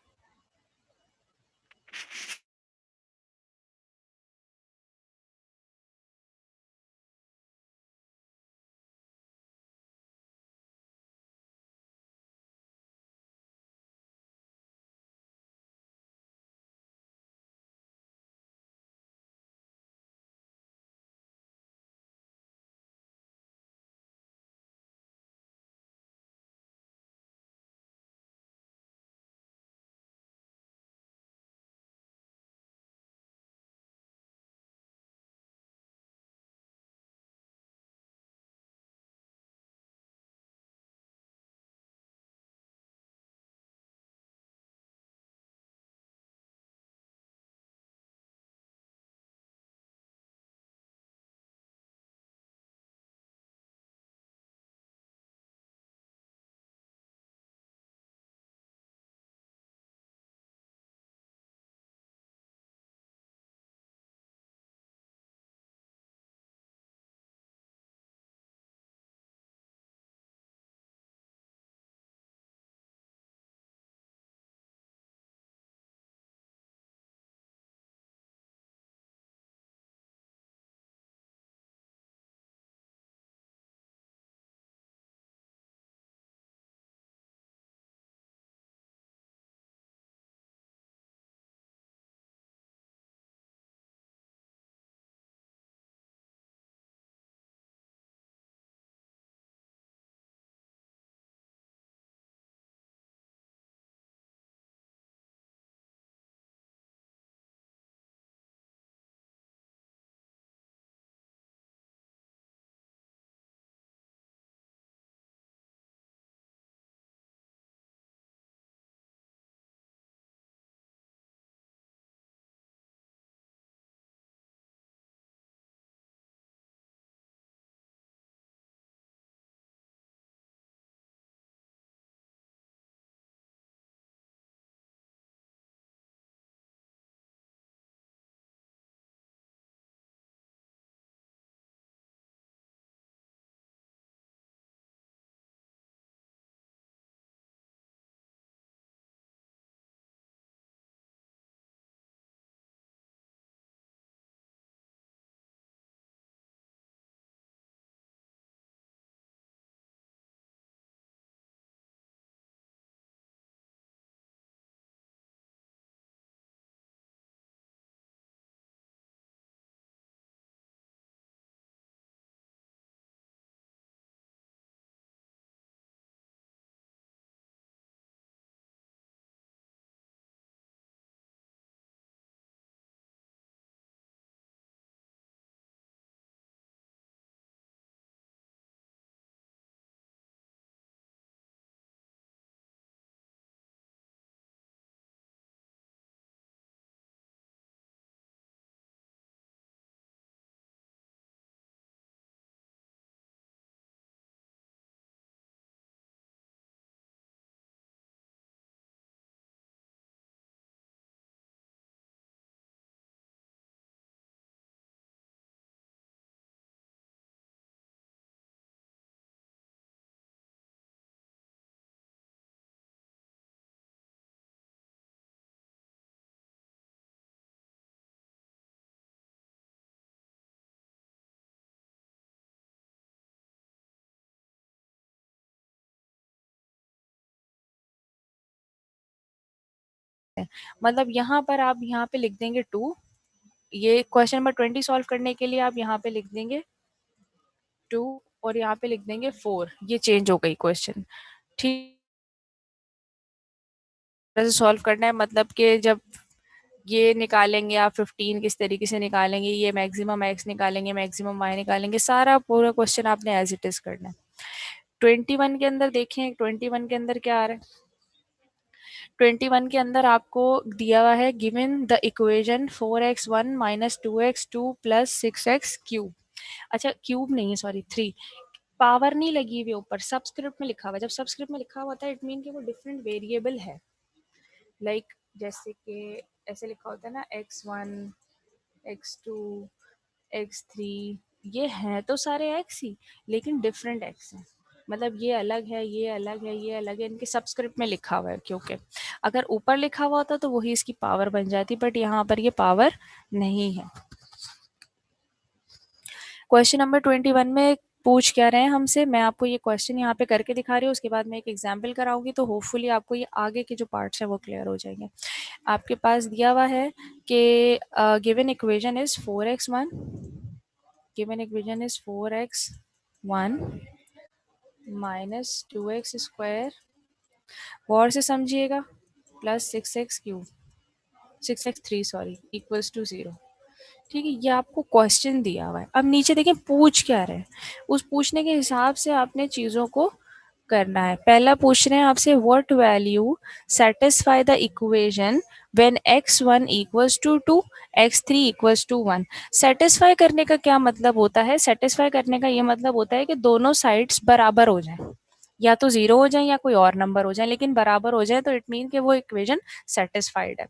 Speaker 1: मतलब यहाँ पर आप यहाँ पे लिख देंगे 2, ये क्वेश्चन नंबर 20 सॉल्व करने के लिए आप यहाँ पे लिख देंगे 2 और यहाँ पे लिख देंगे 4, ये चेंज हो गई क्वेश्चन। ठीक से सॉल्व करना है, मतलब कि जब ये निकालेंगे आप 15 किस तरीके से निकालेंगे, ये मैक्सिमम x निकालेंगे, मैक्सिमम y निकालेंगे, सारा पूरा क्वेश्चन आपने एज इट इज करना है। 21 के अंदर देखें, 21 के अंदर क्या आ रहा है। 21 के अंदर आपको दिया हुआ है given the equation 4x1 minus 2x2 plus 6x cube. अच्छा क्यूब नहीं है, सॉरी 3, पावर नहीं लगी हुई ऊपर, सबस्क्रिप्ट में लिखा हुआ है। जब सबस्क्रिप्ट में लिखा हुआ होता है इट मीन कि वो डिफरेंट वेरिएबल है। लाइक जैसे कि ऐसे लिखा होता है ना x1 x2 x3, ये हैं तो सारे x ही लेकिन डिफरेंट x हैं, मतलब ये अलग है, ये अलग है, ये अलग है, इनके सबस्क्रिप्ट में लिखा हुआ है। क्योंकि अगर ऊपर लिखा हुआ होता तो वही इसकी पावर बन जाती, बट यहाँ पर ये पावर नहीं है। क्वेश्चन नंबर 21 में पूछ क्या रहे हैं हमसे, मैं आपको ये क्वेश्चन यहाँ पे करके दिखा रही हूँ, उसके बाद मैं एक एग्जाम्पल कराऊंगी तो होपफुली आपको ये आगे के जो पार्ट्स हैं वो क्लियर हो जाएंगे। आपके पास दिया हुआ है कि given equation is 4x1, given equation is 4x1 minus 2x square, गौर से समझिएगा, plus 6x3 sorry equals to 0। ठीक है, ये आपको क्वेश्चन दिया हुआ है। अब नीचे देखें पूछ क्या रहे हैं, उस पूछने के हिसाब से आपने चीज़ों को करना है। पहला पूछ रहे हैं आपसे what value satisfy the equation when x1 equals to 2 x3 equals to 1। Satisfy करने का क्या मतलब होता है, सेटिस्फाई करने का ये मतलब होता है कि दोनों साइड्स बराबर हो जाएं, या तो 0 हो जाए या कोई और नंबर हो जाए, लेकिन बराबर हो जाए तो इट मीन कि वो इक्वेशन सेटिस्फाइड है।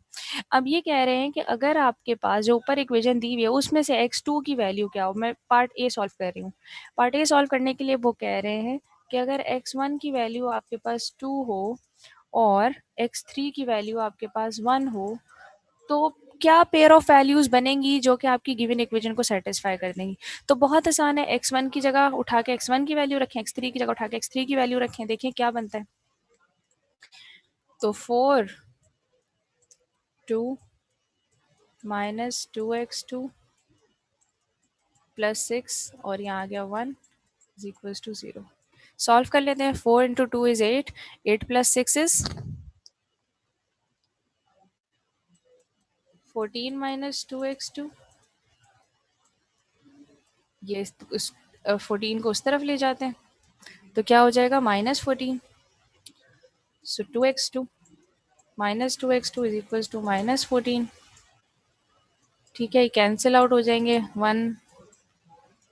Speaker 1: अब ये कह रहे हैं कि अगर आपके पास जो ऊपर इक्वेशन दी हुई है उसमें से x2 की वैल्यू क्या हो, मैं पार्ट ए सॉल्व कर रही हूँ। पार्ट ए सॉल्व करने के लिए वो कह रहे हैं कि अगर x1 की वैल्यू आपके पास 2 हो और x3 की वैल्यू आपके पास 1 हो तो क्या पेयर ऑफ वैल्यूज बनेंगी जो कि आपकी गिवन इक्वेशन को सेटिस्फाई कर देंगी। तो बहुत आसान है, x1 की जगह उठा के x1 की वैल्यू रखें, x3 की जगह उठा के x3 की वैल्यू रखें, देखें क्या बनता है। तो 4 2 माइनस 2x2 प्लस 6 और यहाँ आ गया 1 इज इक्वल्स टू 0। सॉल्व कर लेते हैं। 4 into 2 is 8, 8 plus 6 is 14 minus 2x2, ये 14 को उस तरफ ले जाते हैं तो क्या हो जाएगा -14, so 2x2 minus 2x2 is equals to -14। ठीक है, कैंसिल आउट हो जाएंगे, 1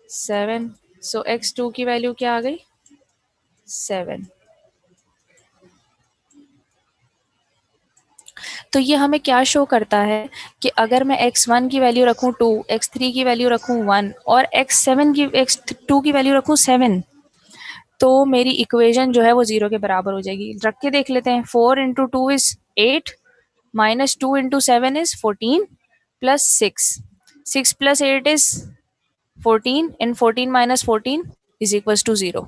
Speaker 1: 7, सो x2 की वैल्यू क्या आ गई 7। तो ये हमें क्या शो करता है कि अगर मैं x1 की वैल्यू रखूं 2, x3 की वैल्यू रखूं 1 और x2 की वैल्यू रखूं 7 तो मेरी इक्वेशन जो है वो 0 के बराबर हो जाएगी। रख के देख लेते हैं। 4 into 2 is 8 minus 2 into 7 is 14 plus 6 plus 8 is 14 and 14 minus 14 is equals to 0।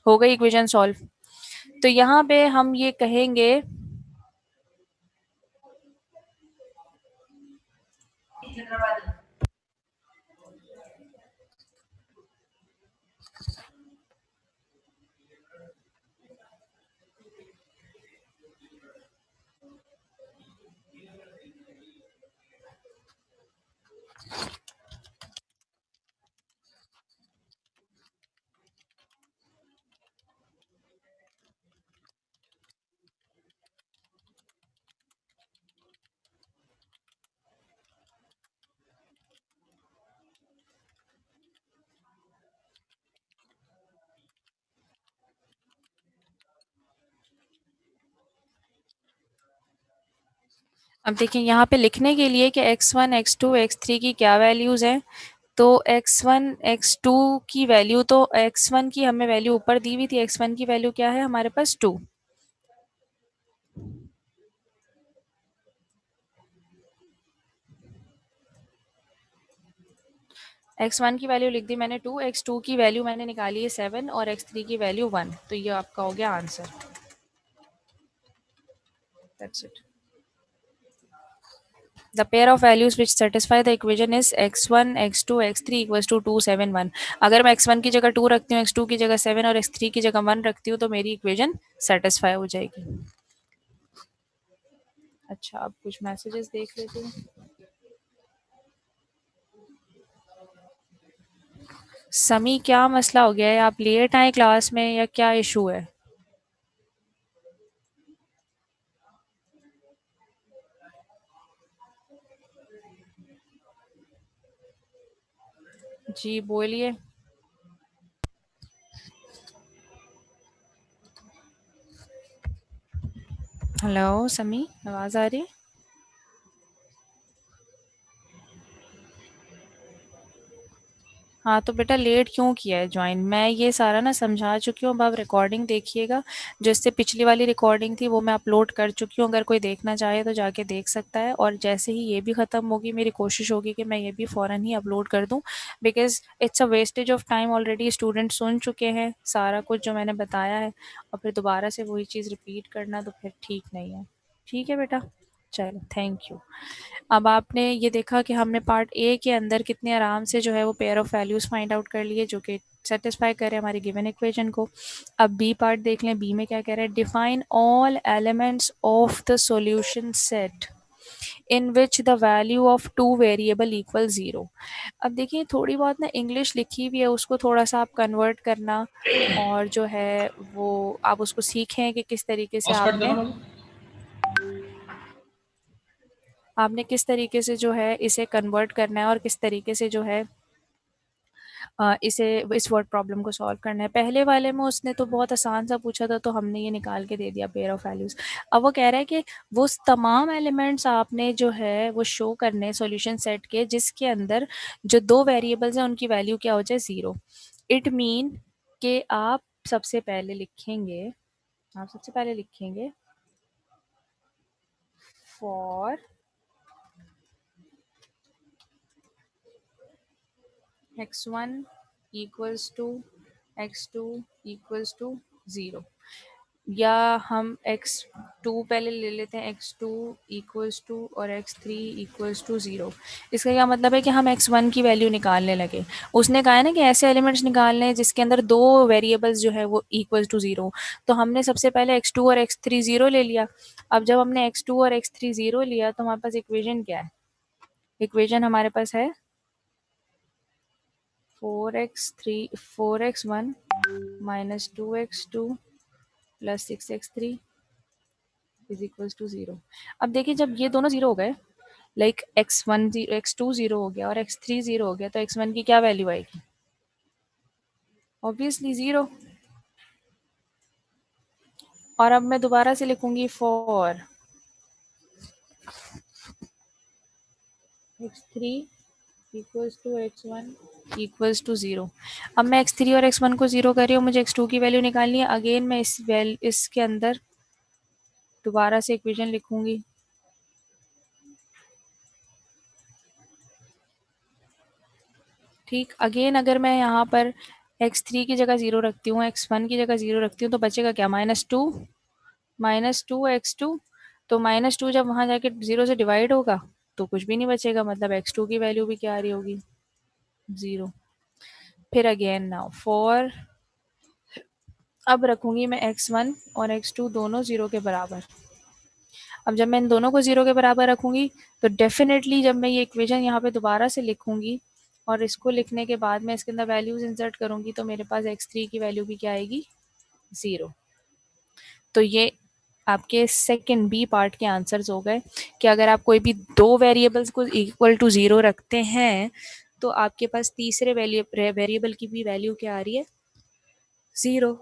Speaker 1: हो गई इक्वेशन सॉल्व। तो यहाँ पे हम ये कहेंगे अब देखिए यहाँ पे लिखने के लिए कि x1 x2 x3 की क्या वैल्यूज हैं। तो x1 x2 की वैल्यू, तो x1 की हमें वैल्यू ऊपर दी हुई थी, x1 की वैल्यू क्या है हमारे पास 2। x1 की वैल्यू लिख दी मैंने 2, x2 की वैल्यू मैंने निकाली है 7 और x3 की वैल्यू 1। तो ये आपका हो गया answer. That's it. The pair of values which satisfy the equation is x1, x2, x3 equals to 2, 7, 1. अगर मैं x1 की जगह 2 रखती हूँ, x2 की जगह 7 और x3 की जगह 1 रखती हूँ तो मेरी इक्वेशन सेटिस्फाई हो जाएगी. अच्छा, अब कुछ मैसेजेस देख लेते हैं. समी, क्या मसला हो गया है? आप लेट आए क्लास में या क्या इशू है? जी बोलिए. हेलो समी, आवाज़ आ रही है? हाँ, तो बेटा लेट क्यों किया है ज्वाइन? मैं ये सारा ना समझा चुकी हूँ. अब आप रिकॉर्डिंग देखिएगा. जो इससे पिछली वाली रिकॉर्डिंग थी वो मैं अपलोड कर चुकी हूँ. अगर कोई देखना चाहे तो जाके देख सकता है. और जैसे ही ये भी ख़त्म होगी मेरी कोशिश होगी कि मैं ये भी फ़ौरन ही अपलोड कर दूँ. Because it's a wastage of time. Already student सुन चुके हैं सारा कुछ जो मैंने बताया है, और फिर दोबारा से वही चीज़ रिपीट करना तो फिर ठीक नहीं है. ठीक है बेटा, चलो थैंक यू. अब आपने ये देखा कि हमने पार्ट ए के अंदर कितने आराम से जो है वो pair of values find out कर लिए जो कि सेटिस्फाई करे हमारी गिवन इक्वेशन को. अब बी पार्ट देख लें. बी में क्या कह रहा है? Define all elements of the solution set in which the value of two variable equal 0. अब देखिए थोड़ी बहुत ना इंग्लिश लिखी हुई है, उसको थोड़ा सा आप कन्वर्ट करना और जो है वो आप उसको सीखें कि किस तरीके से
Speaker 3: हॉटस्पॉट देना
Speaker 1: आपने
Speaker 3: मुझे.
Speaker 1: आपने किस तरीके से जो है इसे कन्वर्ट करना है और किस तरीके से जो है इसे इस वर्ड प्रॉब्लम को सॉल्व करना है. पहले वाले में उसने तो बहुत आसान सा पूछा था तो हमने ये निकाल के दे दिया पेयर ऑफ वैल्यूज़. अब वो कह रहा है कि वो तमाम एलिमेंट्स आपने जो है वो शो करने सॉल्यूशन सेट के जिसके अंदर जो दो वेरिएबल्स हैं उनकी वैल्यू क्या हो जाए? 0. इट मीन कि आप सबसे पहले लिखेंगे for x1 equals to x2 equals to 0, या हम x2 पहले ले लेते हैं. x2 इक्वल्स टू और x3 इक्वल्स टू 0. इसका क्या मतलब है कि हम x1 की वैल्यू निकालने लगे. उसने कहा है ना कि ऐसे एलिमेंट्स निकालने हैं जिसके अंदर दो वेरिएबल्स जो है वो इक्वल्स टू 0. तो हमने सबसे पहले x2 और x3 0 ले लिया. अब जब हमने x2 और x3 0 लिया तो हमारे पास इक्वेशन क्या है? इक्वेशन हमारे पास है 4x1 minus 2x2 plus 6x3 is equals to 0. अब देखिए जब ये दोनों 0 हो गए, लाइक x1 x2 0 हो गया और x3 0 हो गया, तो x1 की क्या वैल्यू आएगी? ऑब्वियसली 0. और अब मैं दोबारा से लिखूंगी for x3 equals to x1 equals to 0. अब मैं x3 और x1 को 0 कर रही हूँ, मुझे x2 की वैल्यू निकालनी है. अगेन मैं इसके अंदर दोबारा से इक्वेशन लिखूंगी. ठीक, अगेन अगर मैं यहाँ पर x3 की जगह 0 रखती हूँ, x1 की जगह 0 रखती हूँ, तो बचेगा क्या? -2 x2. तो -2 जब वहाँ जाके 0 से डिवाइड होगा तो कुछ भी नहीं बचेगा, मतलब x2 की वैल्यू भी क्या आ रही होगी? 0. फिर अगेन नाउ फॉर, अब रखूंगी मैं x1 और x2 दोनों 0 के बराबर. अब जब मैं इन दोनों को 0 के बराबर रखूंगी तो डेफिनेटली जब मैं ये इक्वेशन यहाँ पे दोबारा से लिखूंगी और इसको लिखने के बाद मैं इसके अंदर वैल्यूज इंसर्ट करूंगी तो मेरे पास x3 की वैल्यू भी क्या आएगी? 0. तो ये आपके सेकंड बी पार्ट के आंसर्स हो गए कि अगर आप कोई भी दो वेरिएबल्स को इक्वल टू 0 रखते हैं तो आपके पास तीसरे वेरिएबल की भी वैल्यू क्या आ रही है? 0.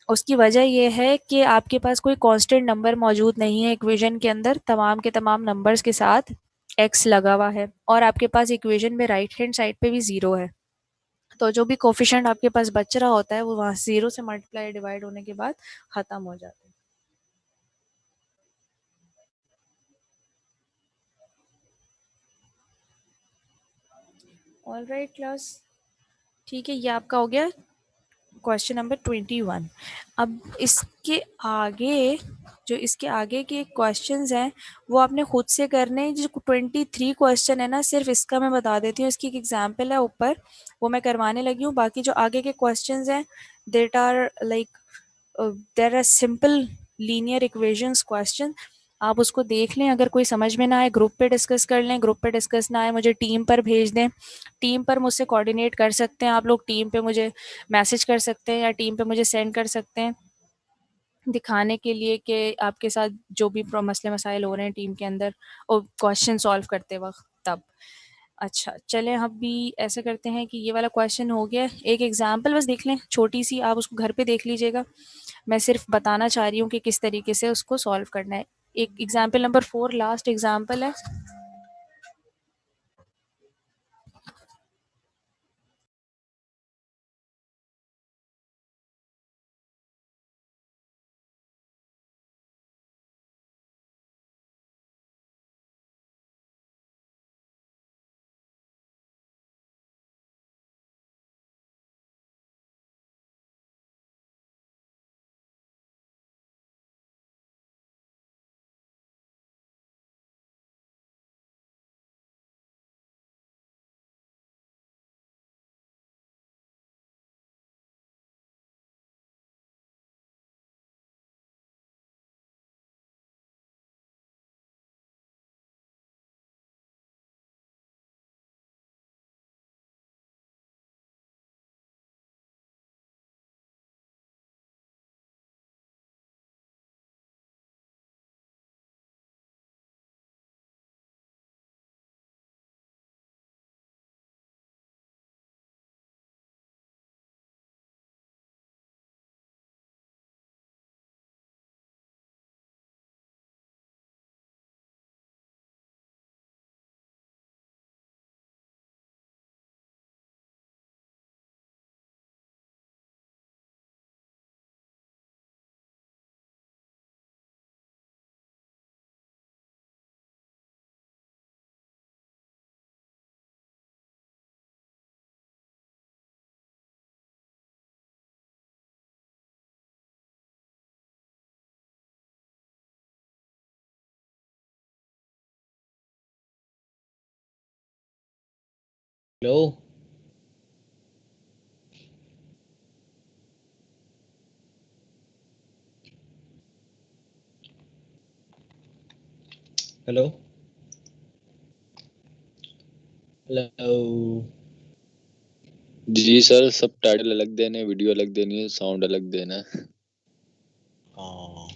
Speaker 1: उसकी वजह ये है कि आपके पास कोई कांस्टेंट नंबर मौजूद नहीं है इक्वेशन के अंदर. तमाम के तमाम नंबर्स के साथ x लगा हुआ है और आपके पास इक्वेशन में राइट हैंड साइड पे भी 0 है. तो जो भी कोफिशिएंट आपके पास बच रहा होता है वो वहाँ 0 से मल्टीप्लाई डिवाइड होने के बाद ख़त्म हो जाता है. ऑलराइट क्लास, ठीक है, ये आपका हो गया क्वेश्चन नंबर 21। अब इसके आगे जो इसके आगे के क्वेश्चंस हैं वो आपने खुद से करने हैं। जो 23 क्वेश्चन है ना, सिर्फ इसका मैं बता देती हूँ, इसकी एक एग्जांपल है ऊपर, वो मैं करवाने लगी हूँ। बाकी जो आगे के क्वेश्चंस हैं that are like there are simple linear equations question. आप उसको देख लें, अगर कोई समझ में ना आए ग्रुप पे डिस्कस कर लें, ग्रुप पे डिस्कस ना आए मुझे टीम पर भेज दें, टीम पर मुझसे कोऑर्डिनेट कर सकते हैं आप लोग, टीम पे मुझे मैसेज कर सकते हैं या टीम पे मुझे सेंड कर सकते हैं दिखाने के लिए कि आपके साथ जो भी मसले मसाइल हो रहे हैं टीम के अंदर और क्वेश्चन सॉल्व करते वक्त तब। अच्छा चलें, हम भी ऐसा करते हैं कि ये वाला क्वेश्चन हो गया। एक एग्जांपल बस देख लें छोटी सी, आप उसको घर पे देख लीजिएगा। मैं सिर्फ बताना चाह रही हूँ कि किस तरीके से उसको सॉल्व करना है। एक एग्जांपल नंबर 4 लास्ट एग्जांपल है।
Speaker 6: हेलो। हेलो। हेलो।
Speaker 7: जी सर, सब टाइटल अलग देने, वीडियो अलग देनी है, साउंड अलग देना है।
Speaker 6: हाँ,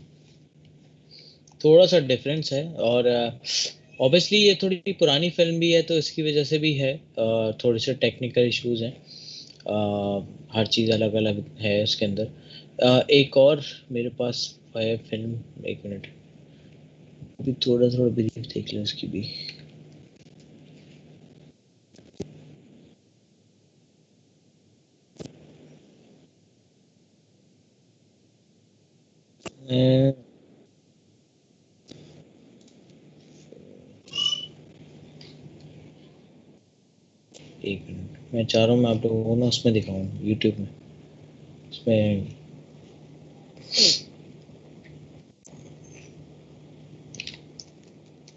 Speaker 6: थोड़ा सा डिफरेंस है और ऑब्वियसली ये थोड़ी पुरानी फिल्म भी है तो इसकी वजह से भी है, थोड़े से टेक्निकल इश्यूज हैं। हर चीज़ अलग अलग है इसके अंदर। एक और मेरे पास है फिल्म, एक मिनट, अभी थोड़ा थोड़ा ब्रीफ देख लें उसकी भी। अ, एक मिनट, मैं चाह रहा हूँ मैं आप लोगों को ना उसमें दिखाऊँ, यूट्यूब में, उसमें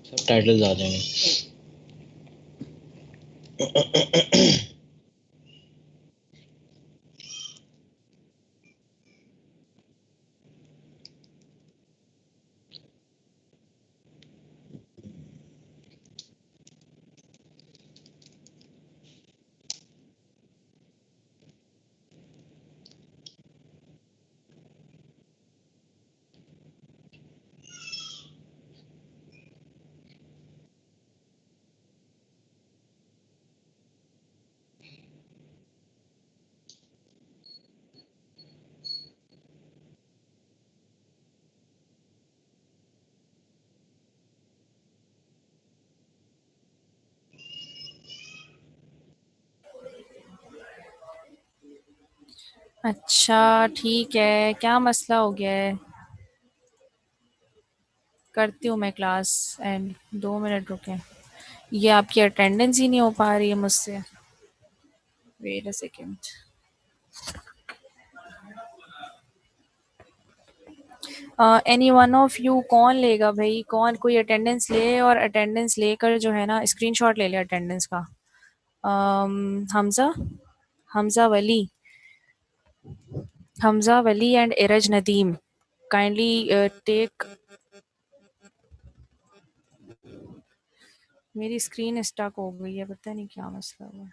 Speaker 6: सब टाइटल्स आ जाएंगे।
Speaker 1: अच्छा ठीक है, क्या मसला हो गया है? करती हूँ मैं क्लास एंड 2 मिनट रुकें। ये आपकी अटेंडेंस ही नहीं हो पा रही है मुझसे। Wait a second. Any one of you कौन लेगा भाई, कौन कोई अटेंडेंस ले, और अटेंडेंस लेकर जो है ना स्क्रीनशॉट ले ले अटेंडेंस का। Hamza, Hamza Wali, Hamza Wali and Iraj Nadeem, kindly take. मेरी स्क्रीन स्टक हो गई है, पता नहीं क्या मसला हुआ है।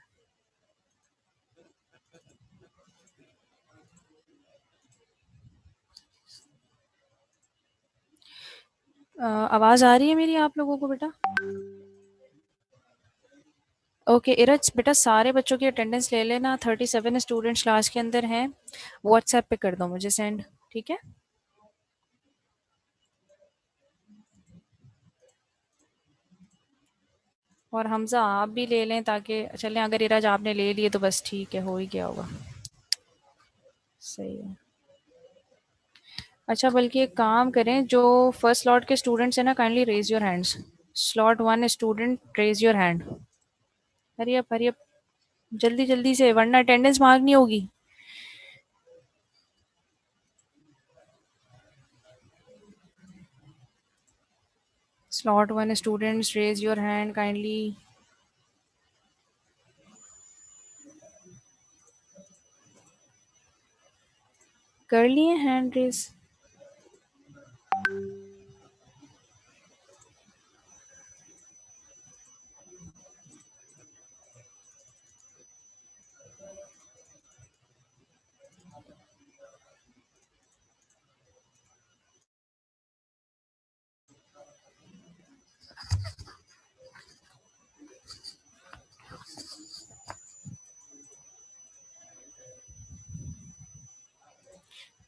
Speaker 1: आवाज़ आ रही है मेरी आप लोगों को बेटा? ओके इरज बेटा, सारे बच्चों की अटेंडेंस ले लेना। 37 स्टूडेंट्स क्लास के अंदर हैं। व्हाट्सएप पे कर दो मुझे सेंड, ठीक है? और हमजा आप भी ले लें ताकि चलें। अगर इरज आपने ले लिए तो बस ठीक है, हो ही गया होगा। सही है। अच्छा बल्कि एक काम करें, जो फर्स्ट स्लॉट के स्टूडेंट्स हैं ना, kindly raise your hands. Slot 1 student raise your hand. Hurry up hurry up, जल्दी जल्दी से, वरना अटेंडेंस मांगनी होगी। Slot 1 students raise your hand kindly. कर लिए हैंड रेज?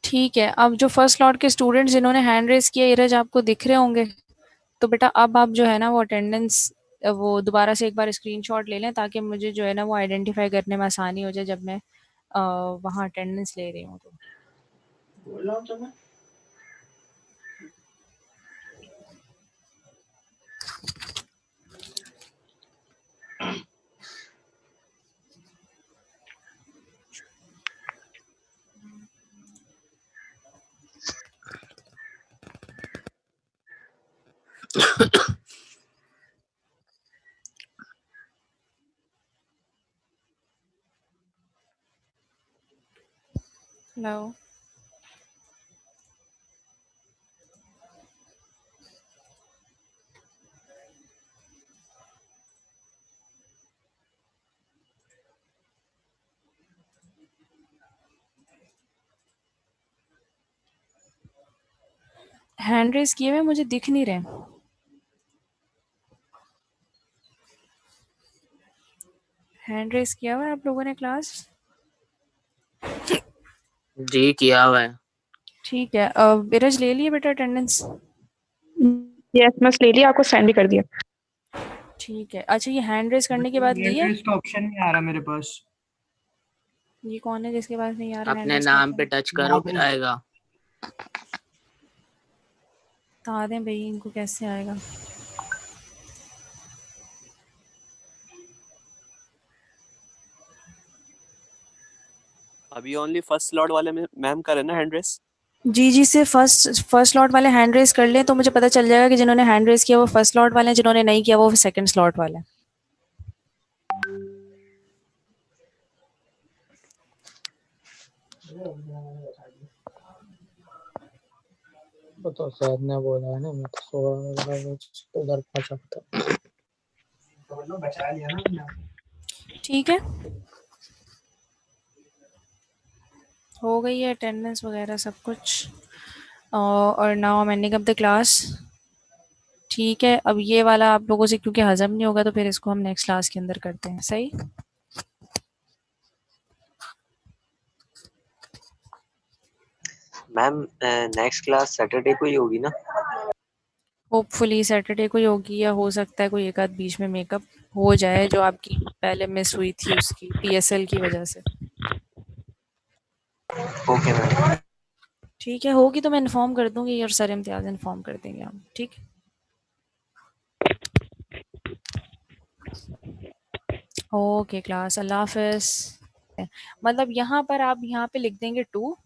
Speaker 1: ठीक है, अब जो फर्स्ट स्लॉट के स्टूडेंट्स जिन्होंने हैंड रेज किया, इरज आपको दिख रहे होंगे। तो बेटा अब आप जो है ना वो अटेंडेंस वो दोबारा से एक बार स्क्रीनशॉट ले लें, ताकि मुझे जो है ना वो आइडेंटिफाई करने में आसानी हो जाए जब मैं वहाँ अटेंडेंस ले रही हूँ तो। हेलो, हैंड रेज किए हुए मुझे दिख नहीं रहे। हैंड रेज किया हुआ है आप लोगों ने क्लास?
Speaker 8: जी किया हुआ है।
Speaker 1: ठीक है, इरज ले लिए बेटा अटेंडेंस?
Speaker 4: यस मैं ले लिया, आपको सेंड भी कर दिया।
Speaker 1: ठीक है। अच्छा ये हैंड रेज करने के बाद लिया?
Speaker 2: का ऑप्शन नहीं आ रहा मेरे पास।
Speaker 1: ये कौन है जिसके पास नहीं आ रहा हैंड
Speaker 8: अपने
Speaker 1: रेज का
Speaker 8: नाम पे
Speaker 1: ऑप्शन?
Speaker 8: टच करो फिर आएगा।
Speaker 1: बता दें भाई इनको कैसे आएगा।
Speaker 9: अभी ओनली फर्स्ट स्लॉट वाले में मैम का है ना हैंड रेस।
Speaker 1: जी जी, से फर्स्ट स्लॉट वाले हैंड रेज कर लें तो मुझे पता चल जाएगा कि जिन्होंने हैंड रेज किया वो फर्स्ट स्लॉट वाले हैं, जिन्होंने नहीं किया वो सेकंड स्लॉट वाले हैं।
Speaker 3: तो सर ने बोला है ना, मैं तो सो रहा हूँ, उधर पहुंचा था।
Speaker 2: बचा लिया ना।
Speaker 1: ठीक है, हो गई है अटेंडेंस वगैरह सब कुछ। और now I am ending up the class. ठीक है, अब ये वाला आप लोगों से क्योंकि हजम नहीं होगा तो फिर इसको हम नेक्स्ट क्लास के अंदर करते हैं। सही?
Speaker 9: मैम नेक्स्ट क्लास सैटरडे को ही होगी ना।
Speaker 1: होपफुली सैटरडे को ही होगी, या हो सकता है कोई एक आध बीच में मेकअप हो जाए जो आपकी पहले मिस हुई थी उसकी पीएसएल की वजह से।
Speaker 9: Okay ma'am.
Speaker 1: ठीक है, होगी तो मैं इन्फॉर्म कर दूंगी और सर इम्तियाज इन्फॉर्म कर देंगे हम। ठीक, ओके क्लास, अल्लाह हाफिज। मतलब यहाँ पर आप यहाँ पे लिख देंगे 2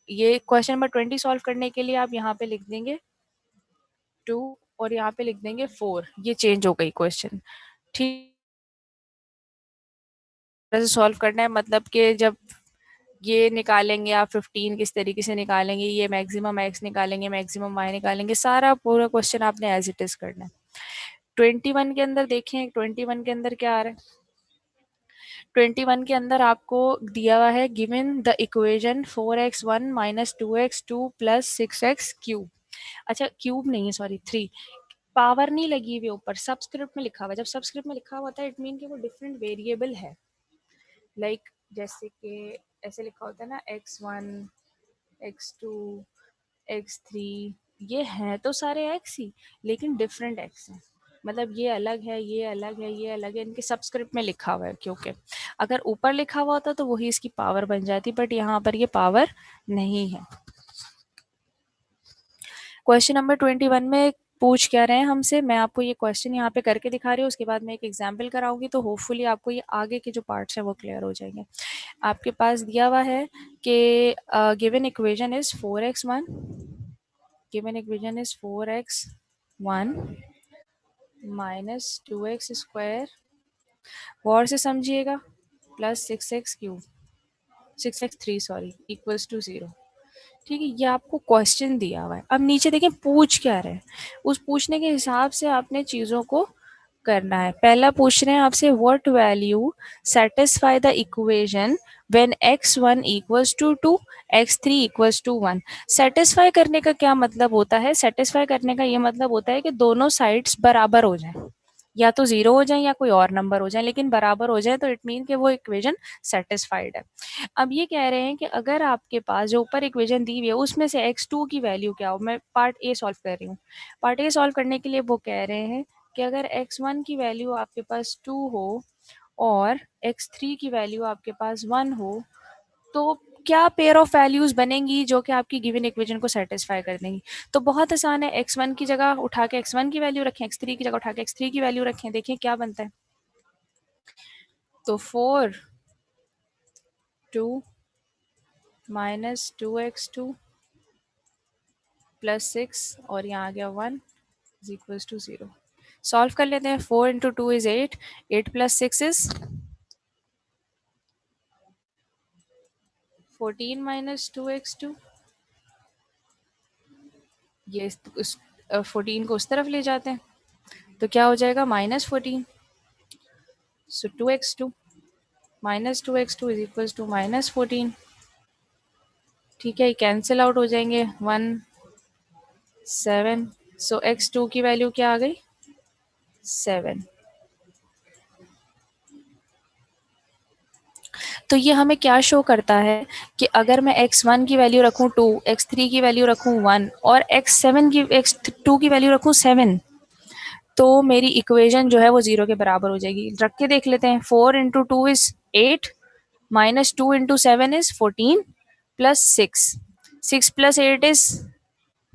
Speaker 1: ये क्वेश्चन नंबर 20 सॉल्व करने के लिए आप यहाँ पे लिख देंगे 2 और यहाँ पे लिख देंगे 4। ये चेंज हो गई क्वेश्चन, ठीक है। सॉल्व करना है मतलब कि जब ये निकालेंगे आप 15 किस तरीके से निकालेंगे, ये मैक्सिमम x निकालेंगे, मैक्सिमम y निकालेंगे, सारा पूरा क्वेश्चन आपने एज इट इज करना है। 21 के अंदर देखें, 21 के अंदर क्या आ रहा है। 21 के अंदर आपको दिया हुआ है given the equation 4x1 minus 2x2 plus 6x cube. अच्छा क्यूब नहीं है, सॉरी 3, पावर नहीं लगी हुई ऊपर, सबस्क्रिप्ट में लिखा हुआ है। जब सबस्क्रिप्ट में लिखा होता है इट मीन कि वो डिफरेंट वेरिएबल है। लाइक जैसे कि ऐसे लिखा होता है ना x1 x2 x3, ये हैं तो सारे x ही लेकिन डिफरेंट x हैं, मतलब ये अलग है, ये अलग है, ये अलग है, इनके सबस्क्रिप्ट में लिखा हुआ है। क्योंकि अगर ऊपर लिखा हुआ होता तो वही इसकी पावर बन जाती, बट यहाँ पर ये पावर नहीं है। क्वेश्चन नंबर 21 में पूछ क्या रहे हैं हमसे, मैं आपको ये क्वेश्चन यहाँ पे करके दिखा रही हूँ, उसके बाद मैं एक एग्जाम्पल कराऊंगी तो होपफुली आपको ये आगे के जो पार्ट्स हैं वो क्लियर हो जाएंगे। आपके पास दिया हुआ है कि given equation is 4x1, given equation is 4x1 minus 2x square, गौर से समझिएगा, plus 6x cube, 6x3 sorry, equals to 0। ठीक है, ये आपको क्वेश्चन दिया हुआ है। अब नीचे देखें पूछ क्या रहे हैं, उस पूछने के हिसाब से आपने चीज़ों को करना है। पहला पूछ रहे हैं आपसे what value satisfy the equation when x1 equals to 2 x3 equals to 1। Satisfy करने का क्या मतलब होता है, सेटिस्फाई करने का ये मतलब होता है कि दोनों साइड्स बराबर हो जाएं, या तो 0 हो जाए या कोई और नंबर हो जाए, लेकिन बराबर हो जाए तो इट मीन कि वो इक्वेशन सेटिस्फाइड है। अब ये कह रहे हैं कि अगर आपके पास जो ऊपर इक्वेशन दी हुई है उसमें से x2 की वैल्यू क्या हो, मैं पार्ट ए सॉल्व कर रही हूँ। पार्ट ए सॉल्व करने के लिए वो कह रहे हैं कि अगर x1 की वैल्यू आपके पास 2 हो और x3 की वैल्यू आपके पास 1 हो तो क्या पेयर ऑफ वैल्यूज बनेंगी जो कि आपकी गिवन इक्वेशन को सेटिस्फाई कर देंगी। तो बहुत आसान है, x1 की जगह उठा के x1 की वैल्यू रखें, x3 की जगह उठा के x3 की वैल्यू रखें, देखें क्या बनता है। तो 4 2 माइनस 2x2 प्लस 6 और यहाँ आ गया 1 इज इक्वल टू 0। सॉल्व कर लेते हैं। 4 into 2 is 8, 8 plus 6 is 14 minus 2x2, ये 14 को उस तरफ ले जाते हैं तो क्या हो जाएगा -14। So 2x2 minus 2x2 is equal to -14। ठीक है, ये कैंसिल आउट हो जाएंगे, 1 7। सो x2 की वैल्यू क्या आ गई 7। तो ये हमें क्या शो करता है कि अगर मैं x1 की वैल्यू रखूं 2, x3 की वैल्यू रखूं 1 और x2 की वैल्यू रखूं 7 तो मेरी इक्वेशन जो है वो 0 के बराबर हो जाएगी। रख के देख लेते हैं। 4 into 2 is 8 minus 2 into 7 is 14 plus 6 plus 8 is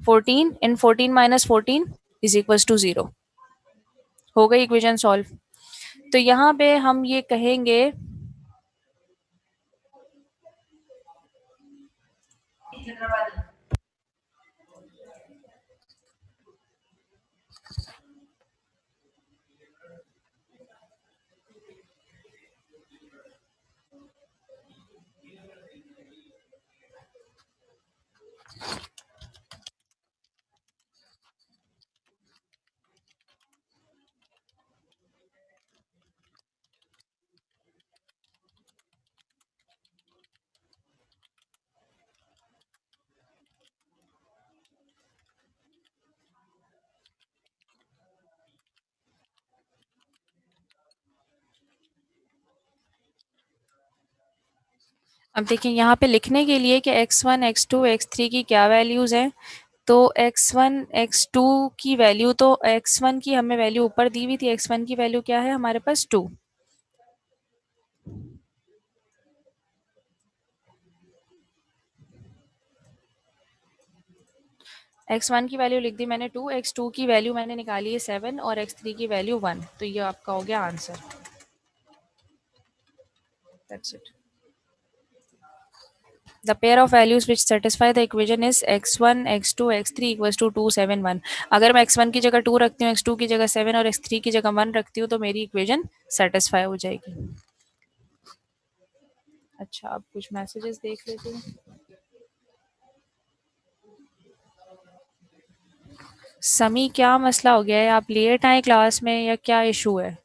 Speaker 1: 14 in 14 minus 14 is equal to 0। हो गई इक्वेशन सॉल्व। तो यहाँ पे हम ये कहेंगे अब देखिए यहाँ पे लिखने के लिए कि x1 x2 x3 की क्या वैल्यूज हैं। तो x1 x2 की वैल्यू, तो x1 की हमें वैल्यू ऊपर दी हुई थी, x1 की वैल्यू क्या है हमारे पास 2। x1 की वैल्यू लिख दी मैंने 2, x2 की वैल्यू मैंने निकाली है 7 और x3 की वैल्यू 1। तो ये आपका हो गया answer. That's it. The pair of values which satisfy the equation is x1, x2, x3 equals to 2, 7, 1. अगर मैं x1 की जगह 2 रखती हूँ, x2 की जगह 7 और x3 की जगह 1 रखती हूँ तो मेरी इक्वेशन सेटिस्फाई हो जाएगी. अच्छा, अब कुछ मैसेजेस देख लेते हैं. समी, क्या मसला हो गया है? आप लेट आए क्लास में या क्या इशू है?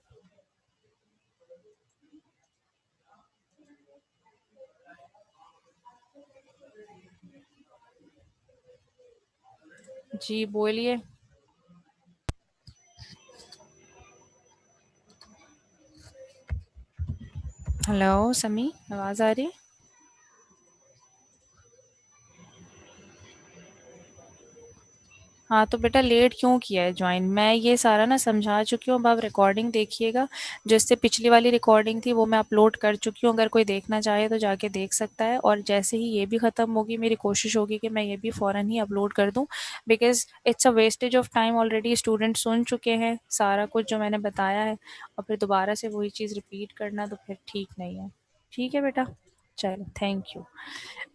Speaker 1: जी बोलिए. हेलो समी, आवाज़ आ रही है? हाँ, तो बेटा लेट क्यों किया है ज्वाइन? मैं ये सारा ना समझा चुकी हूँ. अब आप रिकॉर्डिंग देखिएगा. जो इससे पिछली वाली रिकॉर्डिंग थी वो मैं अपलोड कर चुकी हूँ. अगर कोई देखना चाहे तो जाके देख सकता है. और जैसे ही ये भी ख़त्म होगी मेरी कोशिश होगी कि मैं ये भी फ़ौरन ही अपलोड कर दूँ. Because it's a wastage of time. Already student सुन चुके हैं सारा कुछ जो मैंने बताया है, और फिर दोबारा से वही चीज़ रिपीट करना तो फिर ठीक नहीं है. ठीक है बेटा, चलो थैंक यू.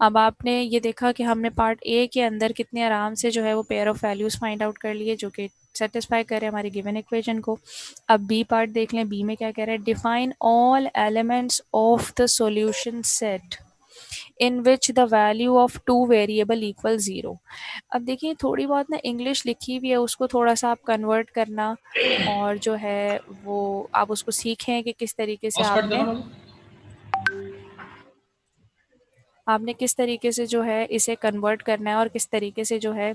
Speaker 1: अब आपने ये देखा कि हमने पार्ट ए के अंदर कितने आराम से जो है वो pair of values find out कर लिए जो कि सेटिस्फाई करे हमारी गिवन इक्वेशन को. अब बी पार्ट देख लें. बी में क्या कह रहा है? Define all elements of the solution set in which the value of two variable equal 0. अब देखिए थोड़ी बहुत ना इंग्लिश लिखी हुई है, उसको थोड़ा सा आप कन्वर्ट करना और जो है वो आप उसको सीखें कि किस तरीके से आपने किस तरीके से जो है इसे कन्वर्ट करना है और किस तरीके से जो है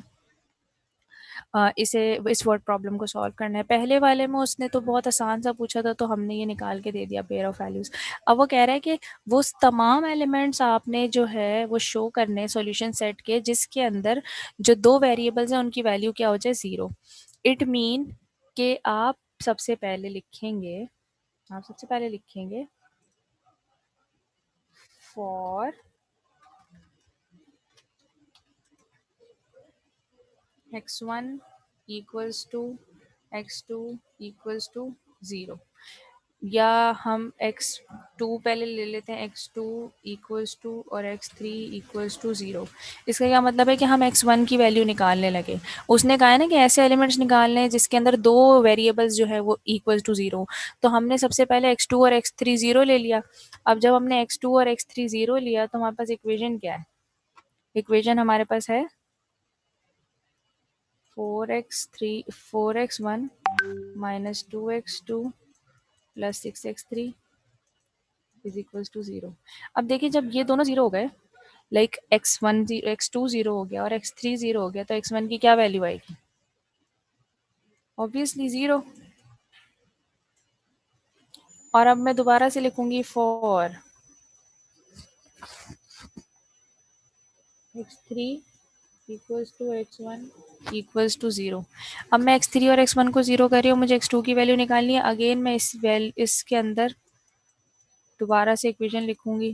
Speaker 1: इसे इस वर्ड प्रॉब्लम को सॉल्व करना है. पहले वाले में उसने तो बहुत आसान सा पूछा था तो हमने ये निकाल के दे दिया पेयर ऑफ वैल्यूज़. अब वो कह रहा है कि वो तमाम एलिमेंट्स आपने जो है वो शो करने सॉल्यूशन सेट के जिसके अंदर जो दो वेरिएबल्स हैं उनकी वैल्यू क्या हो जाए? 0. इट मीन कि आप सबसे पहले लिखेंगे for x1 equals to x2 equals to 0, या हम x2 पहले ले लेते हैं. x2 equals to और x3 equals to 0. इसका क्या मतलब है कि हम x1 की वैल्यू निकालने लगे. उसने कहा है ना कि ऐसे एलिमेंट्स निकालने हैं जिसके अंदर दो वेरिएबल्स जो है वो इक्वल टू 0. तो हमने सबसे पहले x2 और x3 0 ले लिया. अब जब हमने x2 और x3 0 लिया तो हमारे पास इक्वेशन क्या है? इक्वेशन हमारे पास है 4x1 minus 2x2 plus 6x3 is equals to 0. अब देखिए जब ये दोनों 0 हो गए, लाइक x2 0 हो गया और x3 0 हो गया, तो x1 की क्या वैल्यू आएगी? ऑब्वियसली 0. और अब मैं दोबारा से लिखूंगी for x3 equals to x1 equals to 0. अब मैं x3 और x1 को 0 कर रही हूँ, मुझे x2 की वैल्यू निकालनी है. अगेन मैं इसके अंदर दोबारा से इक्वेशन लिखूंगी.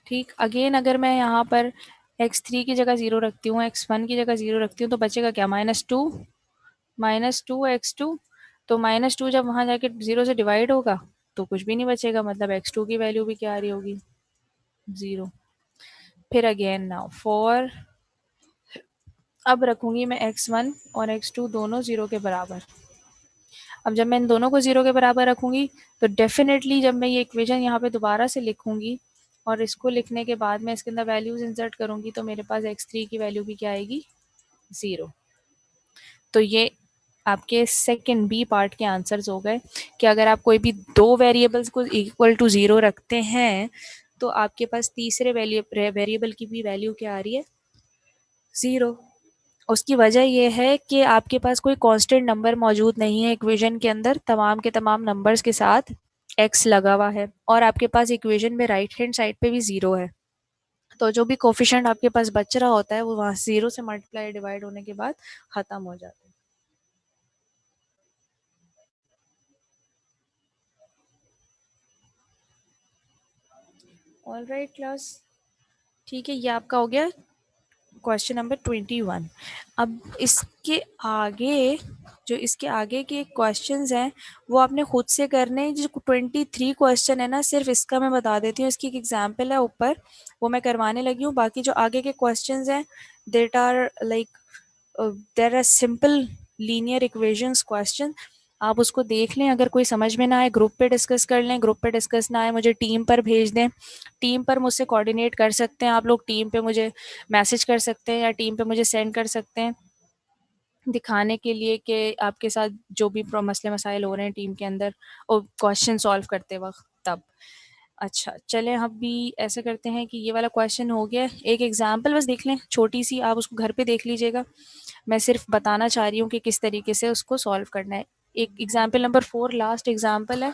Speaker 1: ठीक, अगेन अगर मैं यहाँ पर x3 की जगह 0 रखती हूँ, x1 की जगह 0 रखती हूँ तो बचेगा क्या? -2 x2. तो -2 जब वहाँ जाके 0 से डिवाइड होगा तो कुछ भी नहीं बचेगा, मतलब x2 की वैल्यू भी क्या आ रही होगी? 0. फिर अगेन नाउ फॉर, अब रखूँगी मैं x1 और x2 दोनों 0 के बराबर. अब जब मैं इन दोनों को 0 के बराबर रखूँगी तो डेफिनेटली जब मैं ये इक्वेशन यहाँ पे दोबारा से लिखूँगी और इसको लिखने के बाद मैं इसके अंदर वैल्यूज़ इंसर्ट करूँगी तो मेरे पास x3 की वैल्यू भी क्या आएगी? 0. तो ये आपके सेकंड बी पार्ट के आंसर्स हो गए कि अगर आप कोई भी दो वेरिएबल्स को इक्वल टू 0 रखते हैं तो आपके पास तीसरे वेरिएबल की भी वैल्यू क्या आ रही है? 0. उसकी वजह ये है कि आपके पास कोई कांस्टेंट नंबर मौजूद नहीं है इक्वेशन के अंदर. तमाम के तमाम नंबर्स के साथ x लगा हुआ है और आपके पास इक्वेशन में राइट हैंड साइड पे भी 0 है. तो जो भी कोफिशिएंट आपके पास बच रहा होता है वो वहाँ 0 से मल्टीप्लाई डिवाइड होने के बाद ख़त्म हो जाता है. ऑलराइट क्लास, ठीक है, ये आपका हो गया क्वेश्चन नंबर 21। अब इसके आगे के क्वेश्चंस हैं वो आपने खुद से करने हैं। जो 23 क्वेश्चन है ना, सिर्फ इसका मैं बता देती हूँ, इसकी एक एग्जांपल है ऊपर, वो मैं करवाने लगी हूँ। बाकी जो आगे के क्वेश्चंस हैं that are like there are simple linear equations question. आप उसको देख लें, अगर कोई समझ में ना आए ग्रुप पे डिस्कस कर लें, ग्रुप पे डिस्कस ना आए मुझे टीम पर भेज दें, टीम पर मुझसे कोऑर्डिनेट कर सकते हैं आप लोग, टीम पे मुझे मैसेज कर सकते हैं या टीम पे मुझे सेंड कर सकते हैं दिखाने के लिए कि आपके साथ जो भी मसले मसाइल हो रहे हैं टीम के अंदर और क्वेश्चन सॉल्व करते वक्त तब। अच्छा चलें, हम भी ऐसा करते हैं कि ये वाला क्वेश्चन हो गया। एक एग्जांपल बस देख लें छोटी सी, आप उसको घर पे देख लीजिएगा। मैं सिर्फ बताना चाह रही हूँ कि किस तरीके से उसको सॉल्व करना है। एक एग्जांपल नंबर 4 लास्ट एग्जांपल है।